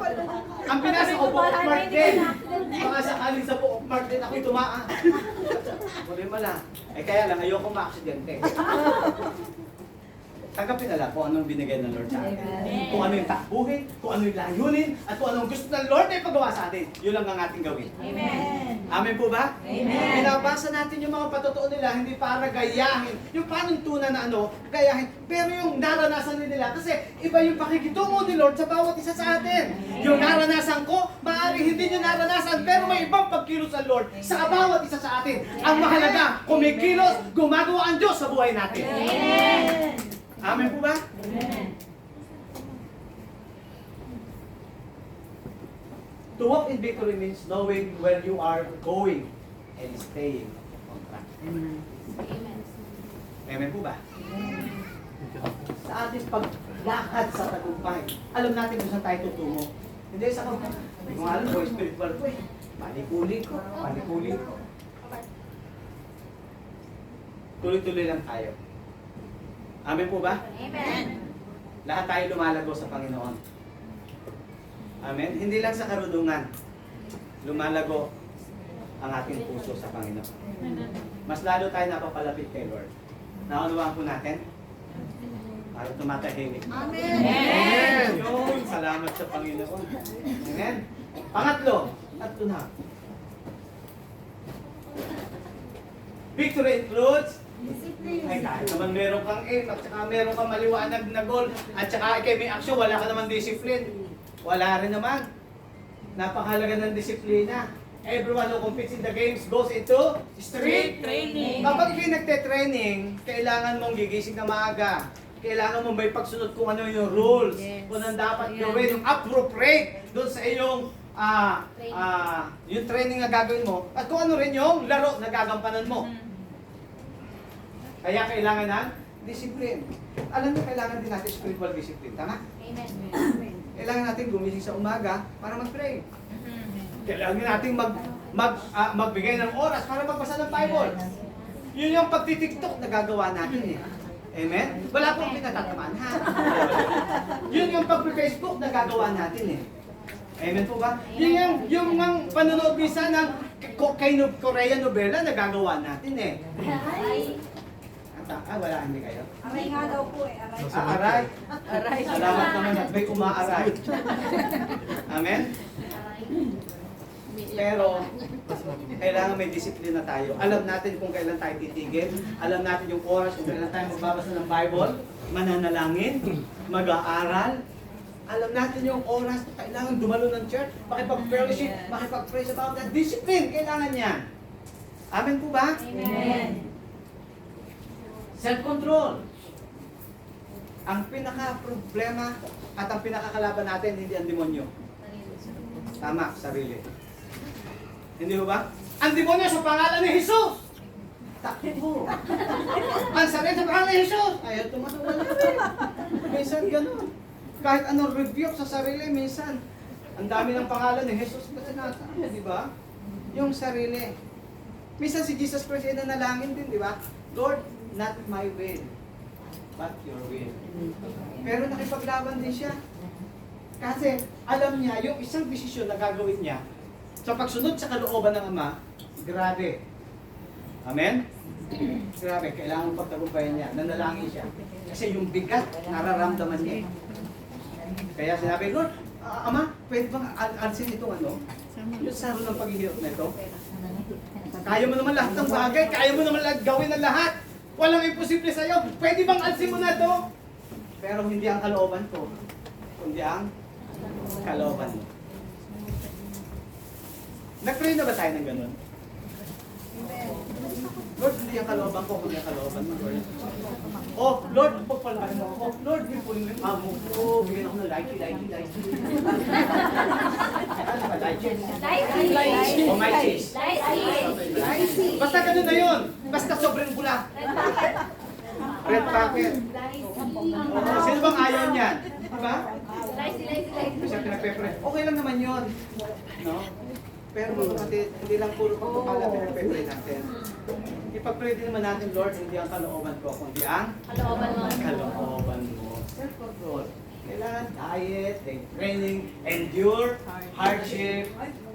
Ang pinasa ko, Book of Mark din. Baka sakaling sa Book of Mark din ako'y tumaan. Muli pala. Eh kaya lang, ayoko ma-aksidente. Tanggapin na lang kung anong binigay ng Lord sa atin. Kung ano yung takbuhin, kung ano yung layunin, at kung anong gusto ng Lord ay paggawa sa atin. Yun lang ang ating gawin. Amen. Amen po ba? Amen. Pinabasa natin yung mga patotoo nila, hindi para gayahin. Yung panuntunan na gayahin. Pero yung naranasan nila, kasi iba yung pakikitungo ni Lord sa bawat isa sa atin. Yung naranasan ko, maaaring hindi nyo naranasan, pero may ibang pagkilos ng Lord sa bawat isa sa atin. Ang mahalaga, kumikilos, gumagawa ang Diyos sa buhay natin. Amen. Amen po ba? Amen. To walk in victory means knowing where you are going and staying on track. Amen. Amen po ba? Sa ating paglakad sa tagumpay, alam natin kung saan tayo tutungo. Hindi sa kung alam ko, spiritual ko eh. Panikuli ko. Tuloy-tuloy lang tayo. Amen po ba? Amen. Lahat tayo lumalago sa Panginoon. Amen? Hindi lang sa karunungan. Lumalago ang ating puso sa Panginoon. Mas lalo tayo napapalapit kay Lord. Naunawaan po natin? Para tumatahimik. Amen. Amen! Yun, salamat sa Panginoon. Amen? Tatlo na. Victory includes ay kahit naman meron kang aim at saka meron kang maliwanag na goal at saka ikay may aksyon, wala ka naman discipline. Wala rin naman. Napakahalaga ng disiplina. Everyone who competes in the games goes into street training. Kapag ikay nagte-training, kailangan mong gigising na maaga. Kailangan mong may pagsunod kung ano yung rules, kung ano dapat gawin, yung appropriate doon sa iyong yung training na gagawin mo at kung ano rin yung laro na gagampanan mo. Kaya kailangan ng discipline. Alam mo, kailangan din natin spiritual discipline. Tama? Amen. Kailangan natin gumising sa umaga para mag-pray. Kailangan natin magbigay ng oras para magbasa ng Bible. Yun yung pagtitiktok na gagawa natin eh. Amen? Wala pong pinatatamaan ha. Yun yung pag-Facebook na gagawa natin eh. Amen po ba? Yun yung panonood minsan ng Korean novela na gagawa natin eh. Wala, hindi kayo? Aray nga daw po eh. Aray. Aray. Aray. Salamat naman at may umaaray. Amen? Pero, kailangan may disiplina tayo. Alam natin kung kailan tayo titigil. Alam natin yung oras kung kailan tayo magbabasa ng Bible, mananalangin, mag-aaral. Alam natin yung oras na kailangan dumalo ng church, makipag-fellowship, makipag-pray sa bawat. Discipline, kailangan yan. Amen po ba? Amen. Self-control. Ang pinaka-problema at ang pinakakalaban natin, hindi ang demonyo. Tama, sarili. Hindi ba? Ang demonyo sa pangalan ni Jesus! Takbo! Ang sarili sa Sa pangalan ni Jesus! Ayaw tumatawa. Minsan ganun. Kahit anong review sa sarili, minsan. Ang dami ng pangalan ni Jesus na sinasabi, di ba? Yung sarili. Minsan si Jesus Christ ay nanalangin din, di ba? Lord, not my will, but your will. Pero nakipaglaban din siya. Kasi alam niya, yung isang desisyon na gagawin niya sa pagsunod sa kalooban ng Ama, grabe. Amen? Grabe, kailangan pagtagumpayan niya. Nanalangin siya. Kasi yung bigat, nararamdaman niya. Kaya sinabi, Lord, Ama, pwede bang alisin itong ano? Yung saro ng paghihirap na ito? Kaya mo naman lahat ng bagay, kaya mo naman lahat gawin ng lahat. Walang imposible sa'yo. Pwede bang alisin mo na ito? Pero hindi ang kalooban ko, kundi ang kalooban mo. Nag-pray na ba tayo ng ganun? Lord, hindi ang kalooban ko, kundi ang kalooban mo, Lord. Oh, Lord, pagpalain mo ako. Lord, bigyan mo yung amo ko. Bigyan ako ng likey. Ano ba, likey? O my cheese? Basta ganun na yun. Basta sobrang bula. Red packet. Oh, sino bang ayaw niyan? Diba? Kasi pinagpepre. Okay lang naman yun. No? Pero mga kapatid, hindi lang puro pagpapala pinagpepre natin. Ipag-pray din naman natin, Lord, hindi ang kalooban ko, kundi ang kalooban mo. Self-control. Kailangan diet, training, endure, hardship.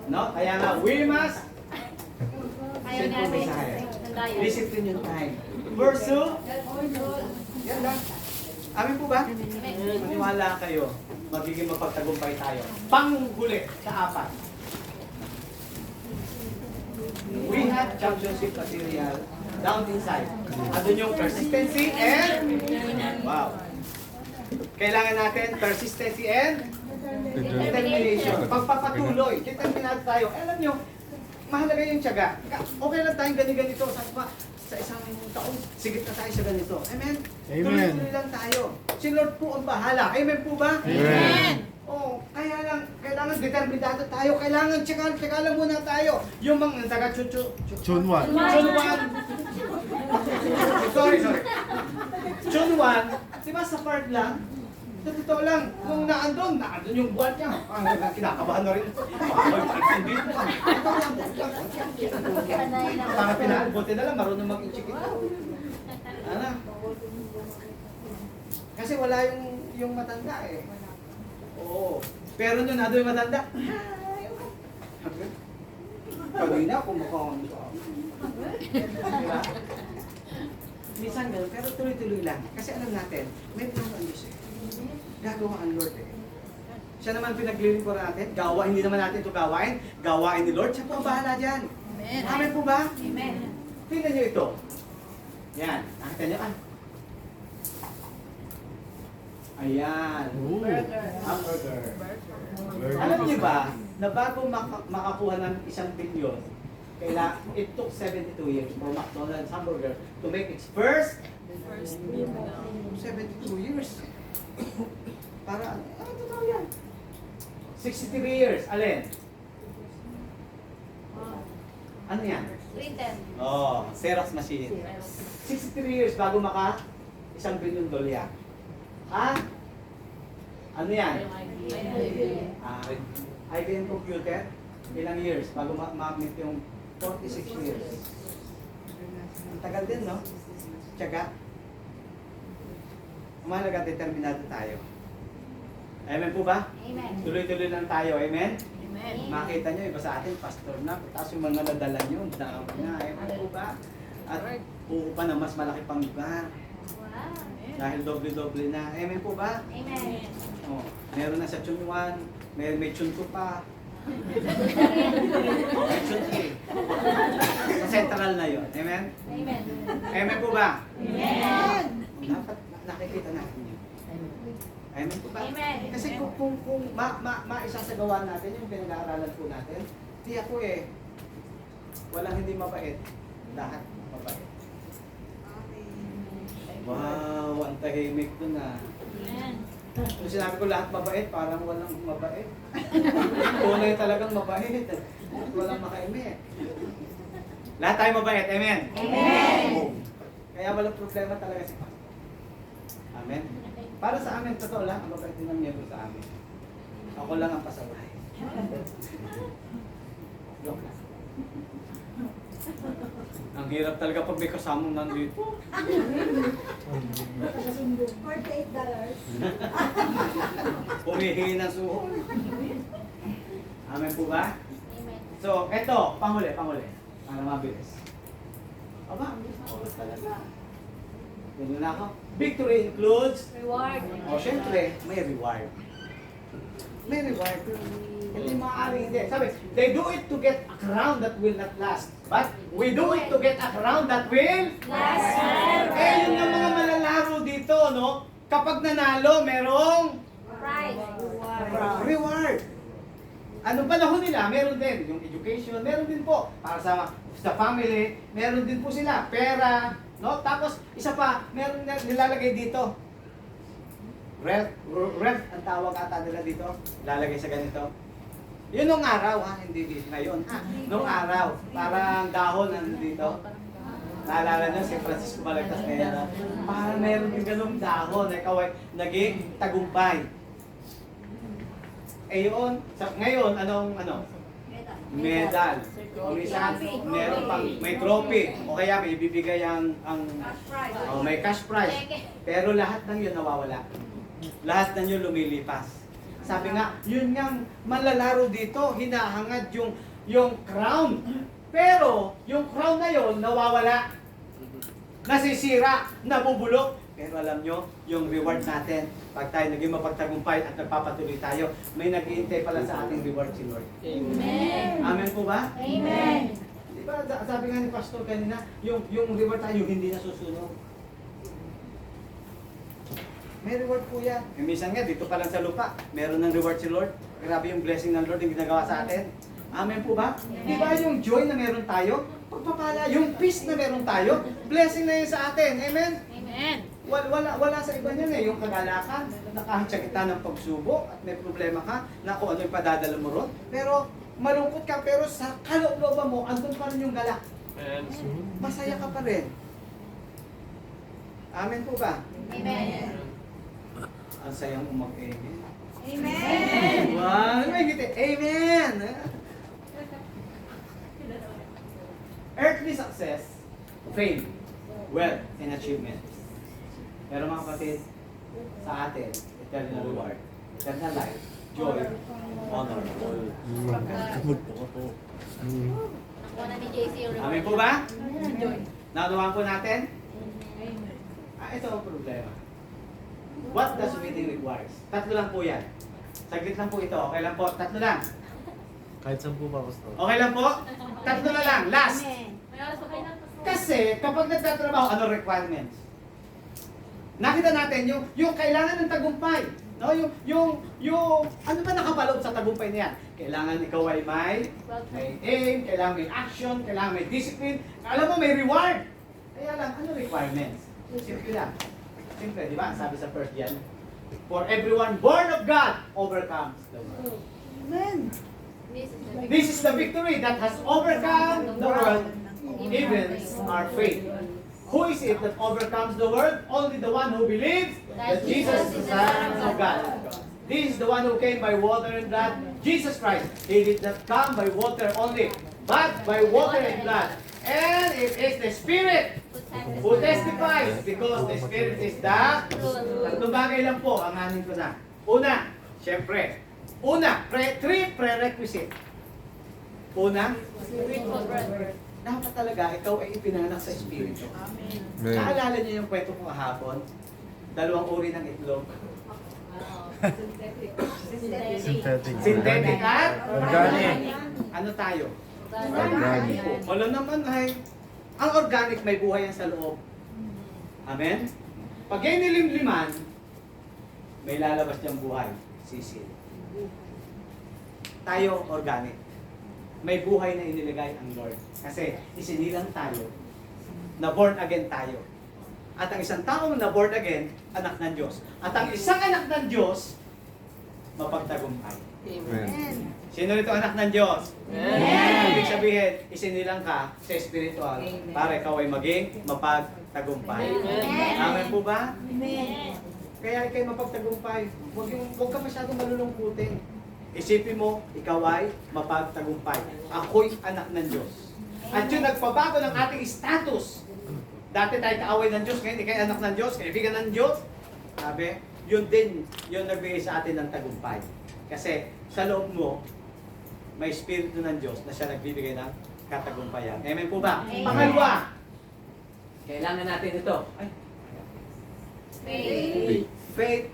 No? Kaya nga, we must simple mensahe. Discipline yung time. Pursue. Yan lang. Amin po ba? Maniwala kayo. Magiging mapagtagumpay tayo. Panghuli sa 4. We have championship material down inside. Andun yung persistency and wow. Kailangan natin persistency and determination. Pagpapatuloy. Determinado tayo. Alam nyo, mahalaga yung tiyaga. Okay lang tayong ganito sa isang taon. Sigit na tayo sa ganito. Amen? Amen. Tuloy-tuloy lang tayo. Si Lord po ang bahala. Amen po ba? Amen. Oh, kaya lang, kailangan determinado tayo. Kailangan tsaka lang muna tayo. Yung mga taga Chunwan. Chunwan. Sorry. Chunwan, di ba sa part lang? Sa totoo lang, nung naandun yung buwan niya. Kinakabahan na rin. Dito ka. Para pinakabuti na lang, marunong mag-inchik ito. Ano? Kasi wala yung matanda eh. Oo. Pero nung nado yung matanda, kanina kumakaon ko. Diba? Minsan ganun, pero tuloy-tuloy lang. Kasi alam natin, may plano ang Diyos eh. Gagawa ang Lord eh. Siya naman pinaglilingkuran natin, hindi naman natin ito gawain ni Lord, siya po ang bahala dyan. Amen. Amen po ba? Amen. Tingnan nyo ito. Yan, nakita nyo, ayan. Ooh. Hamburger. Very Alam niyo good. ba, na bago makakuha ng 1 billion, it took 72 years for McDonald's hamburger to make its first 72 years. Para, totoo yan. 63 years, alin? Ano yan? Oh, Xerox machine. 63 years bago maka $1 billion. Ha? Ano yan? IBM computer, ilang years bago ma-meet yung 46 years. Ang tagal din, no? Tiyaga. Mahalaga, determinado tayo. Amen po ba? Amen. Tuloy-tuloy lang tayo, amen? Amen. Makita nyo, iba sa atin, pastor na, tapos yung mga nadala nyo, dami na, amen po ba? At pupupa na mas malaki pang lugar. Dahil doble-doble na. Amen po ba? Amen. Oh, meron na sa Chunwan, may Chunko pa. May Chunki. Sa central na yon. Amen? Amen. Amen po ba? Amen. Dapat nakikita natin yun. Amen po ba? Amen. Kasi kung maisasagawa natin yung pinag-aaralan po natin, di ako walang hindi mabait. Lahat mabait. Wow, ang tahimik ko na. Amen. Kung sinabi ko lahat mabait, parang walang mabait. Tunay talagang mabait. Walang makaimik. Lahat tayo mabait, amen? Amen. Oh. Kaya walang problema talaga si Pastor. Amen? Para sa amin, totoo lang, ang mabait din ng miyembro sa amin. Ako lang ang pasaway. Joke lang. Ang hirap talaga pag may kasamang nandito. $48. Humihingi ng suho. Amen po ba? So, eto, panghuli. Para mabilis. Aba, ang bilis na oras talaga. Ganyan na ako. Victory includes Reward. O, syempre, may reward. May reward. Hindi maaaring hindi. Sabi, they do it to get a crown that will not last. But we do it to get a crown that will Last Eh, yun ang mga malalaro dito, no? Kapag nanalo, merong Prize. reward. Anong panahon nila? Meron din. Yung education, meron din po. Para sa family, meron din po sila. Pera, no? Tapos, isa pa, meron na nilalagay dito. Ref ang tawag ata nila dito. Lalagay sa ganito. Yun nung araw, ha? Hindi ngayon, ha? Nung araw. Parang dahon nandito. Naalala nyo si Francisco Balagtas ngayon, ha? Parang meron yung ganung dahon. Ikaw ay naging tagumpay. Eh yun, ngayon, anong medal. O minsan, meron pang, may trophy. O kaya may ibibigay ang may cash prize. Pero lahat ng yun nawawala. Lahat ng yun lumilipas. Sabi nga, yun nga malalaro dito, hinahangad yung crown. Pero, yung crown na yun, nawawala. Nasisira, nabubulok. Pero alam nyo, yung reward natin, pag tayo naging mapagtagumpay at nagpapatuloy tayo, may nag-iintay pala sa ating reward si Lord. Amen. Amen po ba? Amen. Di ba, sabi nga ni Pastor kanina, yung reward tayo, hindi nasusunod. May reward po yan. E minsan nga, dito pa lang sa lupa, meron ng reward si Lord. Grabe yung blessing ng Lord yung ginagawa sa atin. Amen po ba? Di ba yung joy na meron tayo? Pagpapala, yung peace na meron tayo, blessing na yun sa atin. Amen? Amen. Wala sa iba niyan eh, yung kagalakan, na kahit sa kita ng pagsubok at may problema ka, na kung ano yung padadala mo ron. Pero malungkot ka, pero sa kalooban mo, andun pa rin yung galak. Masaya ka pa rin. Amen po ba? Amen. Ang sayang umag-amen. Amen. Wow, may ngiti. Amen! Earthly success, fame, wealth, and achievement. Pero mga kapatid, sa atin, eternal reward, eternal life, joy, honor, all. Nakuha na ni JC yung reward. Amen po ba? Joy. Naunawaan po natin? Ito ang problema. What does waiting requires? Tatlo lang po yan. Saglit lang po ito. Okay lang po. Tatlo lang. Kahit saan po ba, Pastor? Okay lang po? Tatlo na lang. Last. May oras pa kayo na. Kasi kapag nagtatrabaho, ano requirements? Nakita natin yung kailangan ng tagumpay. No, yung ano ba nakapaloob sa tagumpay niyan? Kailangan ikaw ay may aim, kailangan may action, kailangan may discipline. Alam mo, may reward. Kaya lang, ano requirements? Simple lang. Simple, di ba? Sabi sa 1 John, for everyone born of God overcomes the world. Amen. This is the victory that has overcome the world, even our faith. Who is it that overcomes the world? Only the one who believes that Jesus is the Son of God. This is the one who came by water and blood, Jesus Christ. He did not come by water only, but by water and blood. And it is the Spirit who testifies, because the Spirit is the tatlong bagay lang po, amanin ko na. Una, syempre. Three prerequisite. Una, Spiritual birth. dapat talaga ikaw ay ipinanganak sa Espiritu. Naalala niyo yung kwento ko kahapon? 2 uri ng itlog. Synthetic. Synthetic at Organic. ano tayo? Organic. Wala naman ay, ang organic may buhay yan sa loob. Amen? Pag yan nilimliman, may lalabas niyang buhay. Sisil. Tayo, organic. May buhay na inilagay ang Lord. Kasi isinilang tayo, na born again tayo. At ang isang taong na born again, anak ng Diyos. At ang isang anak ng Diyos, mapagtagumpay. Amen. Sino rito anak ng Diyos? Ibig sabihin, isinilang ka sa spiritual para ikaw ay maging mapagtagumpay. Amen po ba? Kaya ikay mapagtagumpay. Huwag ka masyadong malulungkutin. Isipin mo, ikaw ay mapagtagumpay. Ako'y anak ng Diyos. At yun nagpabago ng ating status. Dati tayo kaaway ng Diyos, ngayon ikay anak ng Diyos, kaibigan ng Diyos. Sabi, yun din, yun nagbigay sa atin ng tagumpay. Kasi sa loob mo, may Espiritu ng Diyos na siya nagbibigay ng katagumpayan. Amen po ba? Amen. Pangalawa, kailangan natin ito. Ay, Faith. faith,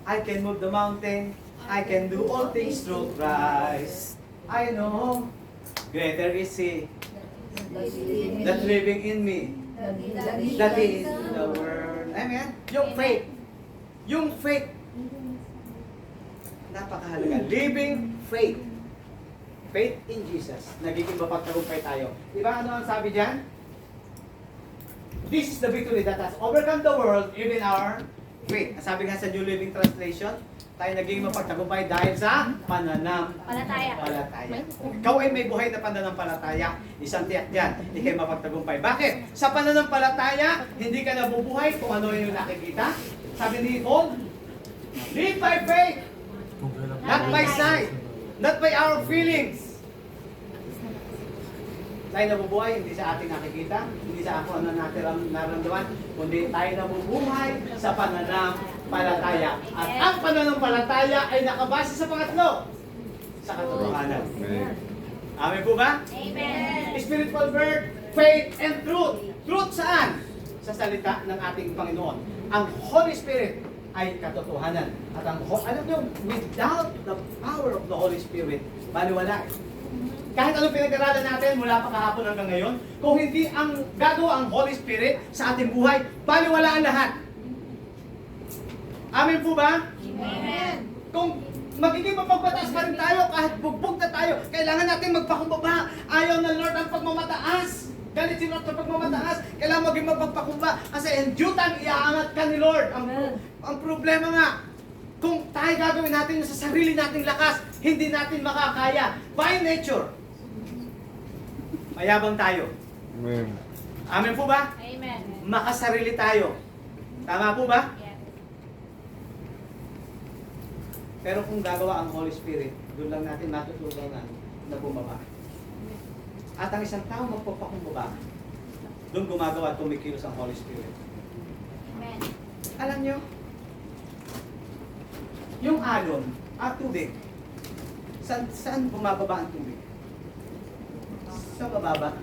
I can move the mountain. I can do all things through Christ. I know greater is He that living in me. That is the word. Amen? Yung faith. Yung faith. Napakahalaga. Living faith. Faith in Jesus. Nagiging mapagtagumpay tayo. Diba ano ang sabi dyan? This is the victory that has overcome the world, even our faith. Ang sabi nga sa New Living Translation, tayo naging mapagtagumpay dahil sa Palataya. pananampalataya. Ikaw ay may buhay na pananampalataya, isang tiyak yan, ikay mapagtagumpay. Bakit? Sa pananampalataya, hindi ka nabubuhay kung ano yung nakikita. Sabi ni Paul, live by faith, not by sight, not by our feelings. Tayo nabubuhay, hindi sa ating nakikita, hindi sa ako ano natin naramdaman, kundi tayo nabubuhay sa pananampalataya. At ang pananampalataya ay nakabase sa pangatlo, sa katotohanan. Amen. Amen po ba? Amen. Spiritual birth, faith, and truth. Truth saan? Sa salita ng ating Panginoon. Ang Holy Spirit ay katotohanan. At ang alam nyo, without the power of the Holy Spirit, baliwala. Kahit anong pinag-aralan natin mula pa kahapon hanggang ngayon, kung hindi ang gagawa ang Holy Spirit sa ating buhay, baliwala ang lahat. Amen po ba? Amen. Kung magiging mapagpataas pa rin tayo, kahit bugbog na tayo, kailangan natin magpakumbaba. Ayaw ng Lord ang pagmamataas. Galit si Lord sa pagmamataas. Kailangan maging magpakumbaba. Kasi in due time, iaangat ka ni Lord. Ang problema nga, kung tayo gagawin natin sa sarili nating lakas, hindi natin makakaya. By nature, mayabang tayo. Amen. Amen po ba? Amen. Makasarili tayo. Tama po ba? Yes. Pero kung gagawa ang Holy Spirit, doon lang natin matutunan na bumaba. At ang isang tao magpapakumbaba, doon gumagawa at kumikilos ang Holy Spirit. Amen. Alam nyo, yung alon at tubig, saan bumababa ang tubig? Sa mababa.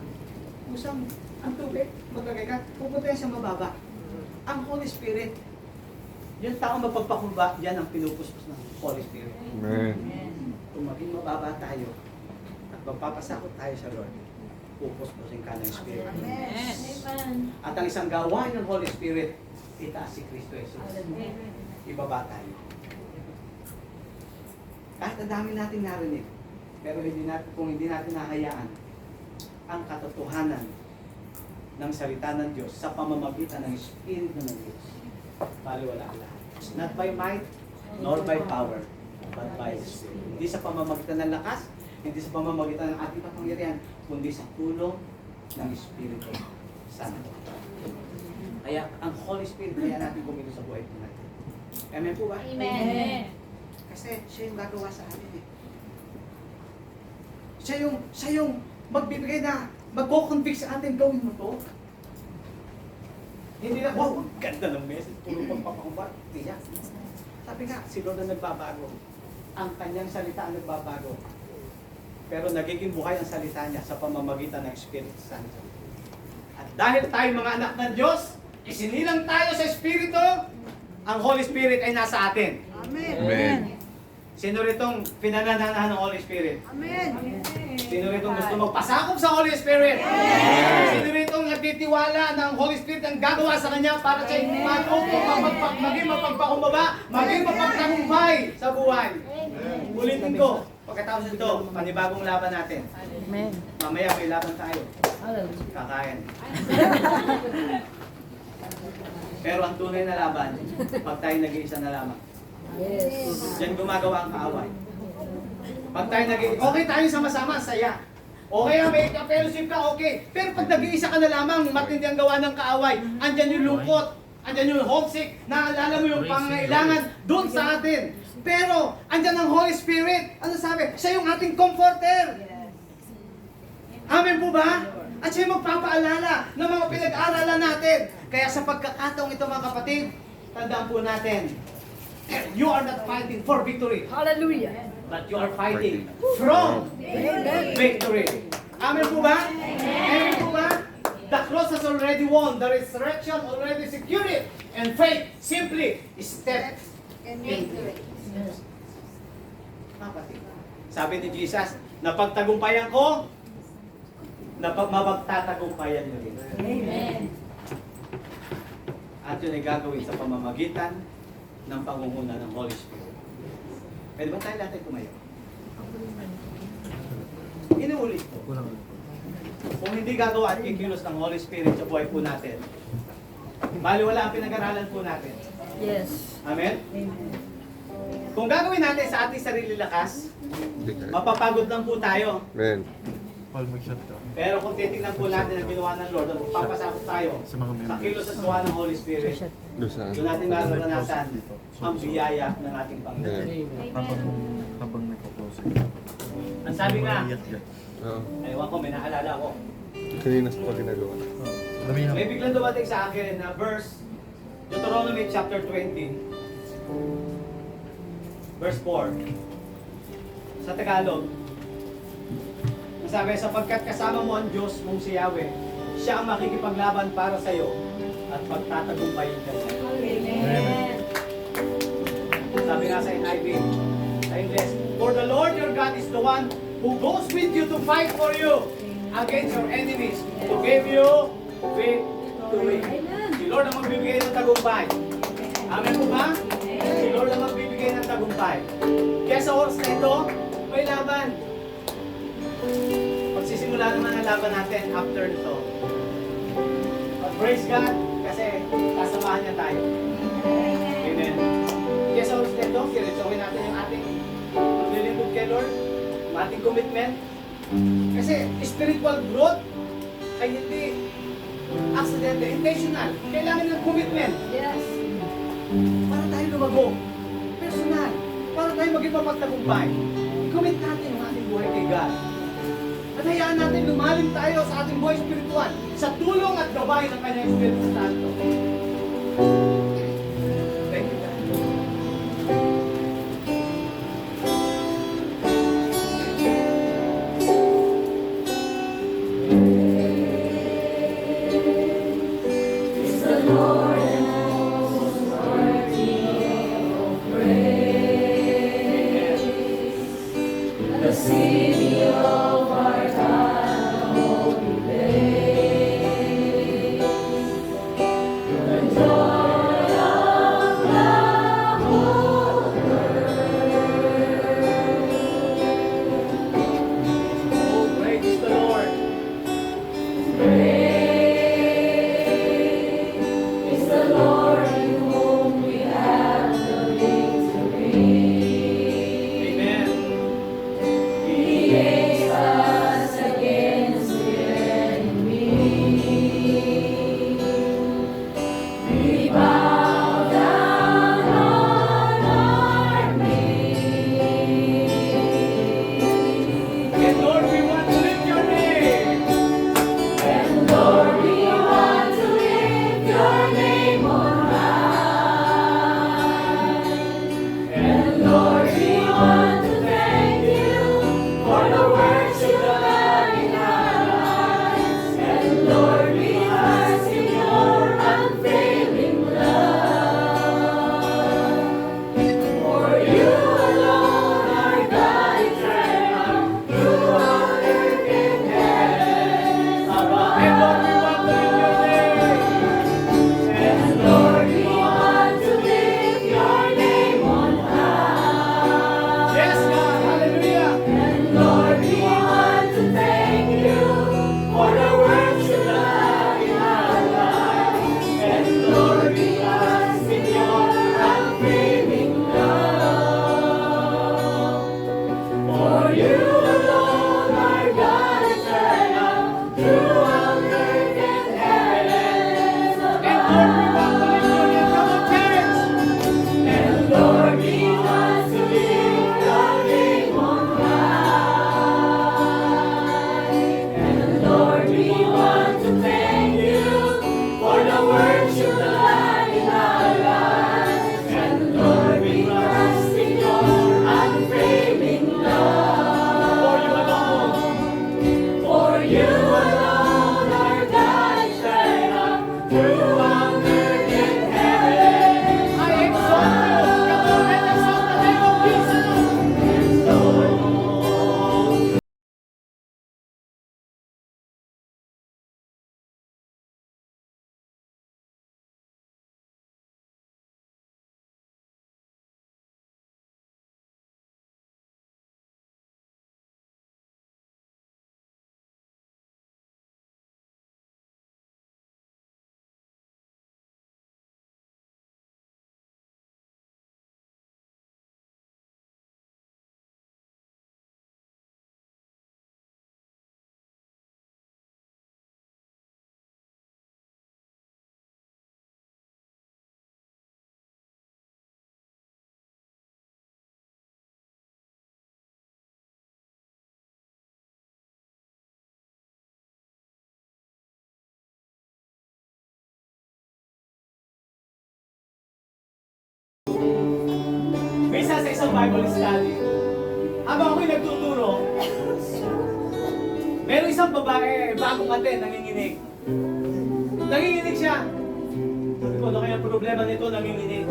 Kusang ang tubig, maglagay ka, pupunta yan sa mababa. Ang Holy Spirit, yung tao mapagpakumbaba, yan ang pinupuspos ng Holy Spirit. Amen. Kung maging mababa tayo at magpapasakot tayo sa Lord, pupuspusin ka ng Spirit. Amen. At ang isang gawain ng Holy Spirit, itaas si Kristo Jesus. Ibaba tayo. Kahit ang dami natin narinig, pero kung hindi natin nahayaan ang katotohanan ng salita ng Diyos sa pamamagitan ng Espiritu ng Diyos, baliwala ang lahat. It's not by might, nor by power, but by the Spirit. Hindi sa pamamagitan ng lakas, hindi sa pamamagitan ng ating kapangyarihan, kundi sa tulong ng Espiritu Santo. Kaya ang Holy Spirit, kaya natin kumilos sa buhay natin. Amen po ba? Amen. Kasi siya yung gagawa sa atin eh. Siya yung magbibigay na, magko-convict sa atin, gawin mo to. Hindi na, wow, ganda ng message, puro pagpapakumbag. Hindi yan. Sabi nga, si Lord ang nagbabago. Ang kanyang salita ang nagbabago. Pero nagiging buhay ang salita niya sa pamamagitan ng Espiritu Santo. At dahil tayo mga anak ng Diyos, isinilang tayo sa Espiritu, ang Holy Spirit ay nasa atin. Amen. Sino ritong pinananahan ng Holy Spirit? Amen. Sino ritong gusto magpasakop sa Holy Spirit? Sino ritong nagtitiwala ng Holy Spirit ang gagawa sa kanya para siya maging mapagpakumbaba, maging mapagtagumpay sa buhay? Ulitin ko, pagkatapos nito, panibagong laban natin. Amen. Mamaya may laban tayo. Kakain. Pero ang tunay na laban, pag tayo nag-iisa na lamang. Yes. Diyan gumagawa ang kaaway. Pag tayo okay tayo sama-sama, saya. Okay, may ka-fellowship ka, okay. Pero pag nag-iisa ka na lamang, matindi ang gawa ng kaaway, andyan yung lungkot, andyan yung homesick, naalala mo yung pangangailangan doon sa atin. Pero, andyan ang Holy Spirit. Ano sabi? Siya yung ating comforter. Amen po ba? At siya yung magpapaalala ng mga pinag-aaralan natin. Kaya sa pagkakataong ito mga kapatid, tandaan po natin, you are not fighting for victory. Hallelujah. But you are fighting from victory. Amen po ba? Amen po ba? The cross has already won. The resurrection already secured it. And faith simply step into it. Kapatid, sabi ni Jesus, napagtagumpayan ko, mapagtatagumpayan nyo rin. Amen. At yun ay gagawin sa pamamagitan ng pangunguna ng Holy Spirit. Pwede ba tayo natin tumayo? Inuulit ko. Kung hindi gagawa at kikilos ng Holy Spirit sa buhay po natin, baliwala ang pinag-aralan po natin. Yes. Amen? Amen. Kung gagawin natin sa ating sarili lakas, mapapagod lang po tayo. Amen. Pero kung titignan po natin ang ginawa ng Lord, papasakot tayo sa kilos at gawa ng Holy Spirit, doon natin mararanasan ang biyaya ng ating Panginoon. Habang nagpo-close. Ang sabi nga, Oo. ewan ko, may naalala ko. Kanina sa ginagawa. May biglang dumating sa akin na verse, Deuteronomy chapter 20, verse 4. Sa Tagalog, ang sabi, sapagkat kasama mo ang Diyos mong si Yahweh, siya ang makikipaglaban para sa iyo at pagtatagumpayin ka niya. Amen. Sabi nga sa NIV, sa English, for the Lord your God is the one who goes with you to fight for you against your enemies, to give you victory. Si Lord ang magbibigay ng tagumpay. Amen po ba? Si Lord ang magbibigay ng tagumpay. Kaya sa oras na ito, may laban. Pagsisimula naman ang laban natin after nito. But praise God, kasi kasamahan niya tayo. Amen. Kaya sa oras na ito, siresohin natin yung ating paglilingkod kay Lord, yung ating commitment. Kasi spiritual growth ay hindi accidental, intentional. Kailangan ng commitment. Yes. Para tayo lumago. Personal. Para tayo maging mapagtagumpay. I-commit natin ang ating buhay kay God. At hayaan natin lumalim tayo sa ating buhay spiritual sa tulong at gabay ng Kanyang Espiritu Santo. Thank you, God. Minsan sa isang Bible study, habang ako'y nagtuturo, meron isang babae, bagong attend, nanginginig. Nanginginig siya. Sabi ko, ano kaya ang problema nito, nanginginig?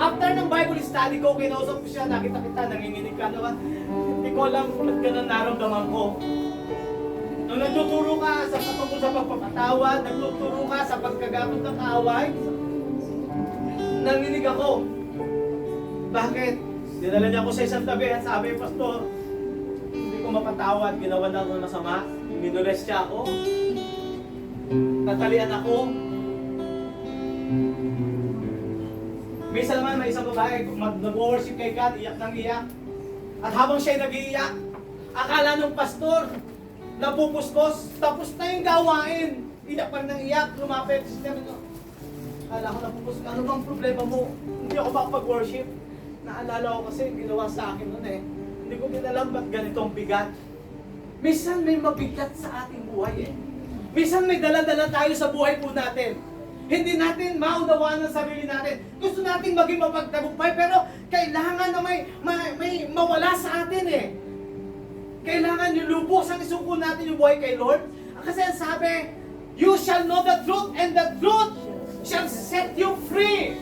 After ng Bible study ko, kinausap ko siya, nakita kita, nanginginig ka naman. Hindi ko alam kung ba't ganun naramdaman ko. Nung nagtuturo ka sa patungkol sa pagpapatawad, nagtuturo ka sa pagkagamit ng kaaway, nanginig ako. Bakit? Dinala niya ako sa isang tabi at sabi, Pastor, hindi ko mapatawad, ginawa na ako ng masama, minures siya ako, tatalian ako. Minsan naman may isang babae, nag-worship kay God, iyak ng iyak. At habang siya'y nag-iiyak, akala ng pastor, napupuskos, tapos na yung gawain. Iyak pa rin ng iyak, lumapit. Sabi ko, akala ko napupuskos, ano bang problema mo? Hindi ako makapag-worship. Naalala ko kasi ginawa sa akin noon eh. Hindi ko din alam ba't ganitong bigat. Minsan may mabigat sa ating buhay eh. Minsan may dala-dala tayo sa buhay po natin. Hindi natin maunawaan ang sarili natin. Gusto natin maging mapagtagumpay pero kailangan na may mawala sa atin eh. Kailangan lubos ang isuko natin yung buhay kay Lord. Kasi ang sabi, you shall know the truth and the truth shall set you free.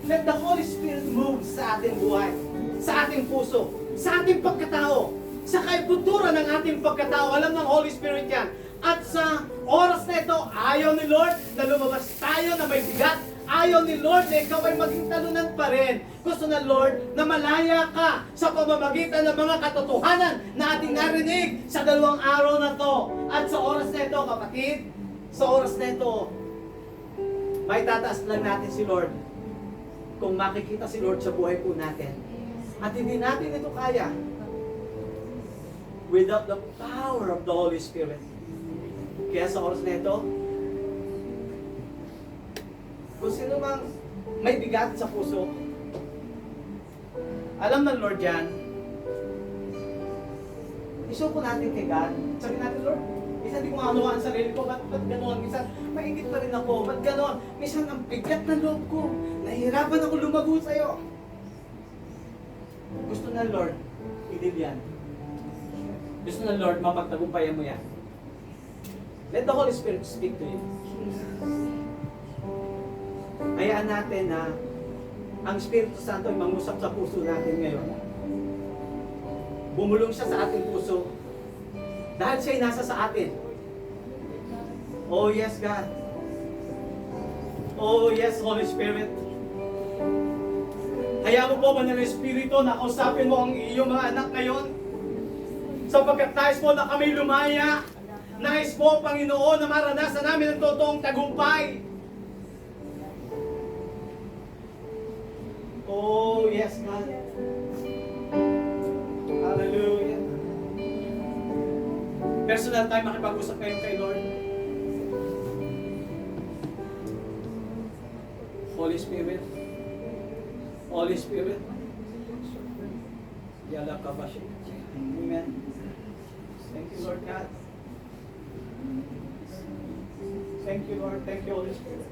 Let the Holy Spirit move sa ating buhay, sa ating puso, sa ating pagkatao, sa kaibuturan ng ating pagkatao. Alam ng Holy Spirit yan. At sa oras na ito, ayaw ni Lord na lumabas tayo na may bigat. Ayaw ni Lord na ikaw ay maging talunan pa rin. Gusto na Lord na malaya ka sa pamamagitan ng mga katotohanan na ating narinig sa 2 araw na to. At sa oras na ito, kapatid, sa oras na ito, may tataas lang natin si Lord kung makikita si Lord sa buhay po natin. At hindi natin ito kaya without the power of the Holy Spirit. Kaya sa oras na ito, kung sino mang may bigat sa puso, alam ng Lord yan, isuko natin kay God. Sabi natin, Lord, minsan di ko maunawaan ang sarili ko, ba't gano'n? Minsan, maingit pa rin ako, ba't gano'n? Minsan, ang bigat ng loob ko, nahihirapan ako lumago sa'yo. Gusto na Lord, idil yan. Gusto na Lord, mapagtagumpayan mo yan. Let the Holy Spirit speak to you. Hayaan natin na ang Espiritu Santo ay mangusap sa puso natin ngayon. Bumulong siya sa ating puso. Dahil siya'y nasa sa atin. Oh yes, God. Oh yes, Holy Spirit. Hayaan mo po, Banal na Espiritu, na kausapin mo ang iyong mga anak ngayon. Sapagkat nais mo na kami lumaya. Nais mo, Panginoon, na maranasan namin ang totoong tagumpay. Oh, yes, God. Hallelujah. Personal tayo makipag-usap ngayon kay Lord. Holy Spirit. Holy Spirit. Yala kabashi. Amen. Thank you, Lord God. Thank you, Lord. Thank you, Holy Spirit.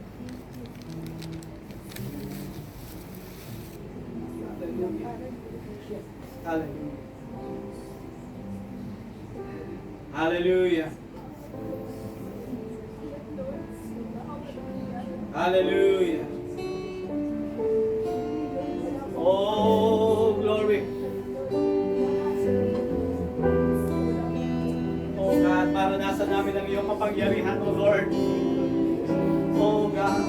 Hallelujah. Hallelujah. Hallelujah. Oh, glory. Oh God, maranasan namin ang iyong kapangyarihan, oh Lord. Oh God.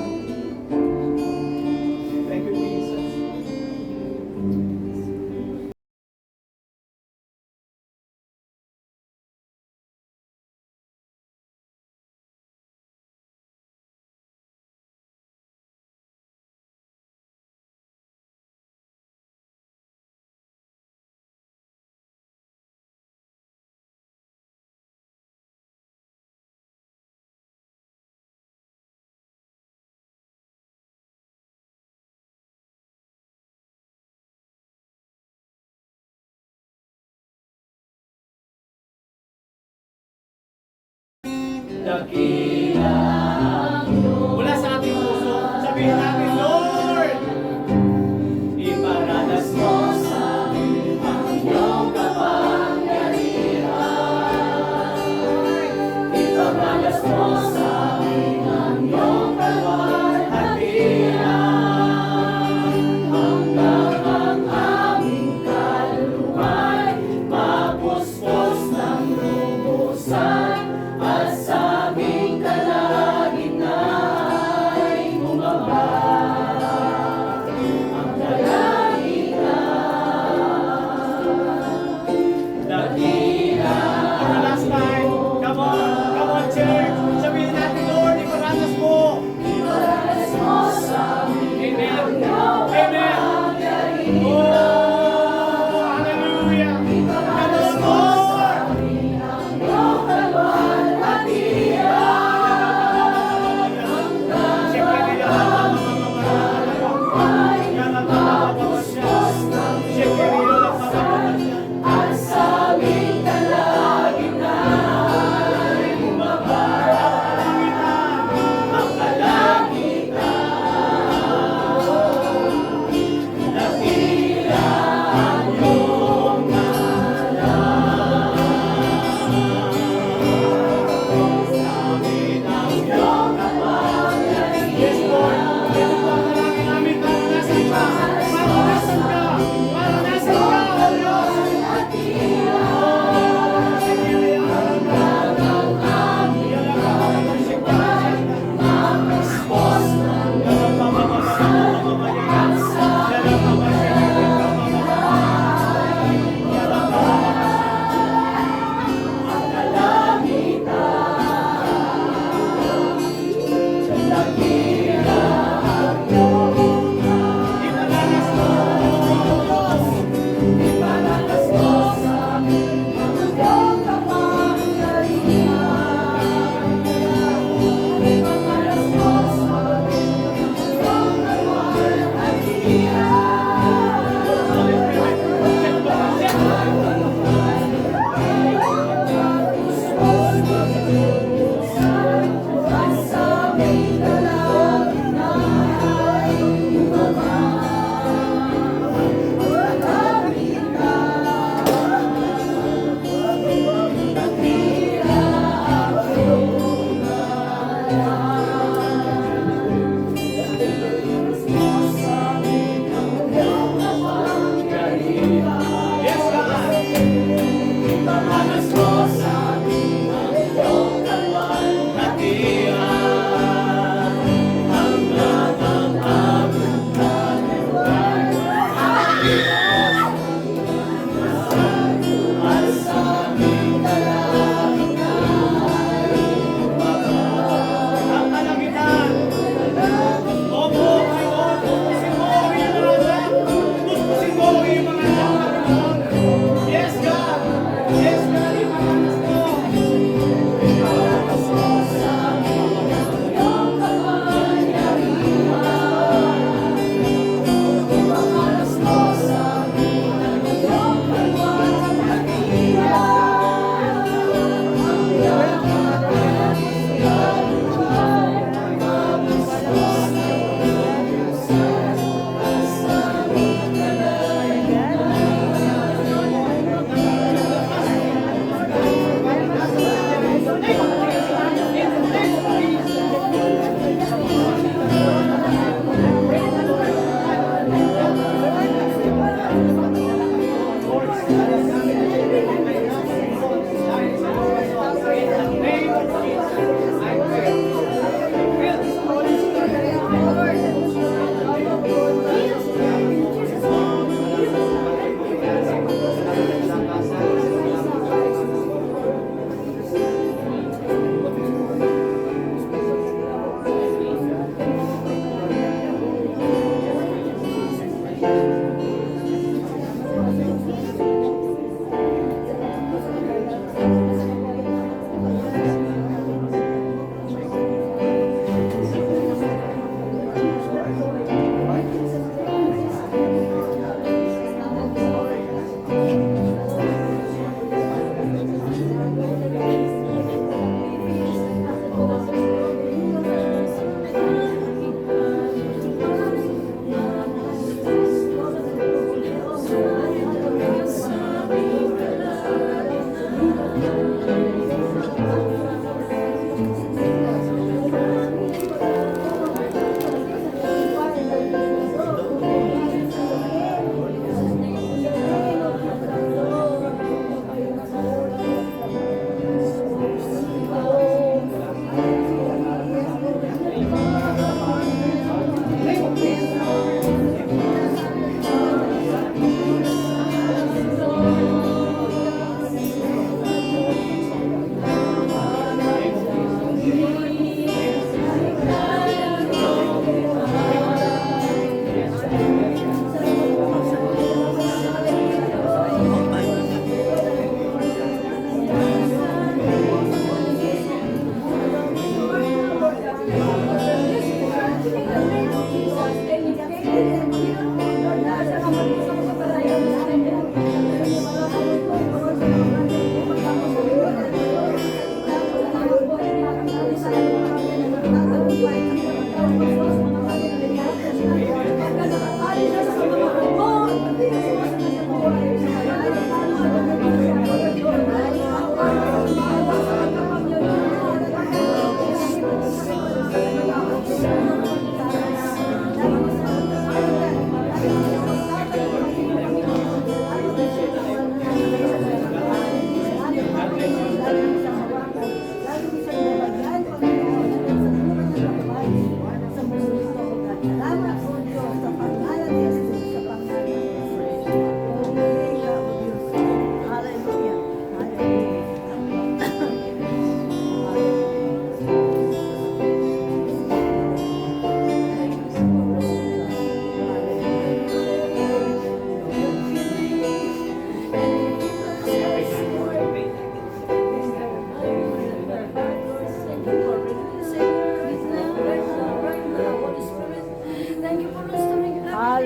Thank you, Jesus. Dakila mula sa ating puso, sabihin natin, Lord,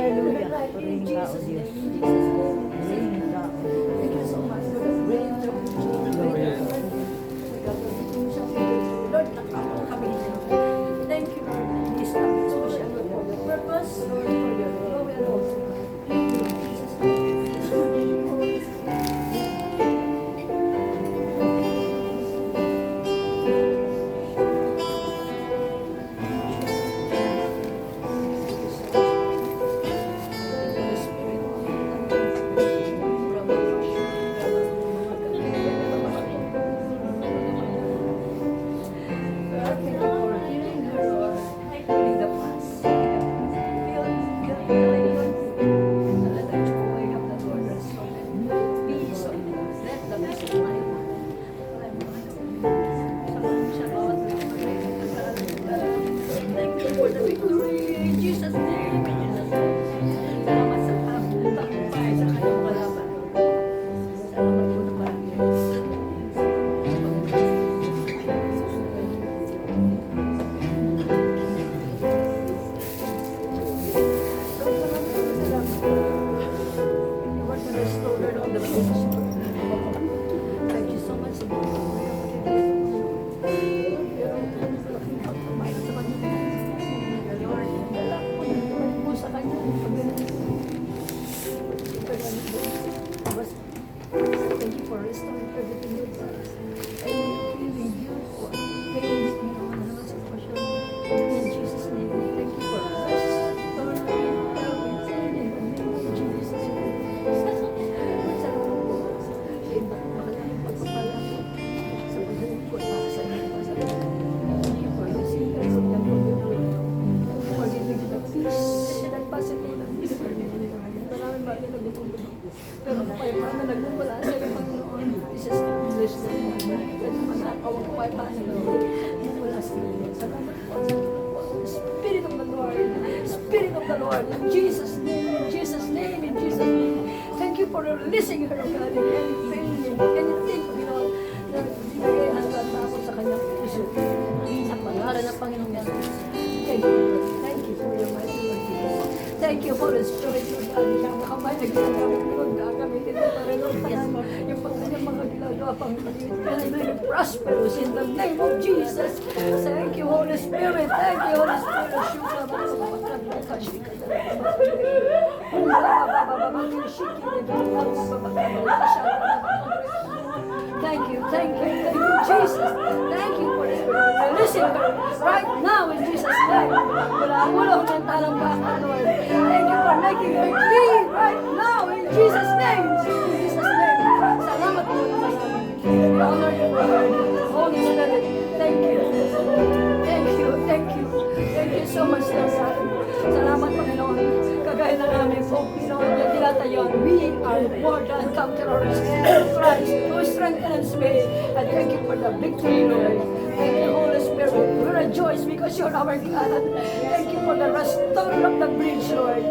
Hallelujah. In Jesus' name. In Jesus' name. Thank you so much for the great job. Lord, nakakot kami. Thank you, Lord. I-establish mo siya for your purpose, Lord, for your glory and also. Thank you, in Jesus' Thank you for the victory in Jesus' name. In Jesus' name. Salamat sa tagumpay sa kanyang kalaban. Salamat po na marami. You are the restorer of the blessed. Thank you so much. Thank you for restoring everything with us. And healing you for pain, in Jesus' name. Thank you for restoring everything in the name of Jesus. Salamat po sa maraming pagpapala sa pagdating po at sa inyo. Thank you for listening us and for giving the peace that passes all understanding. Maraming bagay na gutulo. Pero kapayapaan na nagmumula sa iyo, Panginoon, Jesus, bless them. Pwede manakaw ang kapayapaan na nagmumula sa iyo. Salamat po. Spirit of the Lord, Spirit of the Lord, in Jesus' name, in Jesus' name, in Jesus' name. Thank you for releasing her, God, in anything, Panginoon, na dinagay ang takot sa kanyang puso. Sa pangalan ng Panginoon Jesus. Thank you, Lord. Thank you for your mighty word, Jesus. Thank you for His choice, Lord God. Yung kamay na ginagamit mo, Lord God, gamitin mo pa rin, Lord God. Yung pagkanyang mga ginagawa pang maliit, prosperous in the name of Jesus. Thank you, Holy Spirit. Thank you, Holy Spirit. Shukra, Thank you, Jesus. Thank you for this. Releasing her right now in Jesus' name. Wala ulo ng talambaka, Lord. Thank you for making her clean right now in Jesus' name. In Jesus' name. Salamat po. We honor you, Lord. Holy Spirit. Thank you. Thank you. Thank you. Thank you so much, Lord. Salamat, Panginoon. Kagaya na namin po, Panginoon, na tinatayon. We are more than conquerors in Christ who strengthens me. And thank you for the victory, Lord. Thank you, Holy Spirit. We rejoice because you're our God. Thank you for the restorer of the bridge, Lord.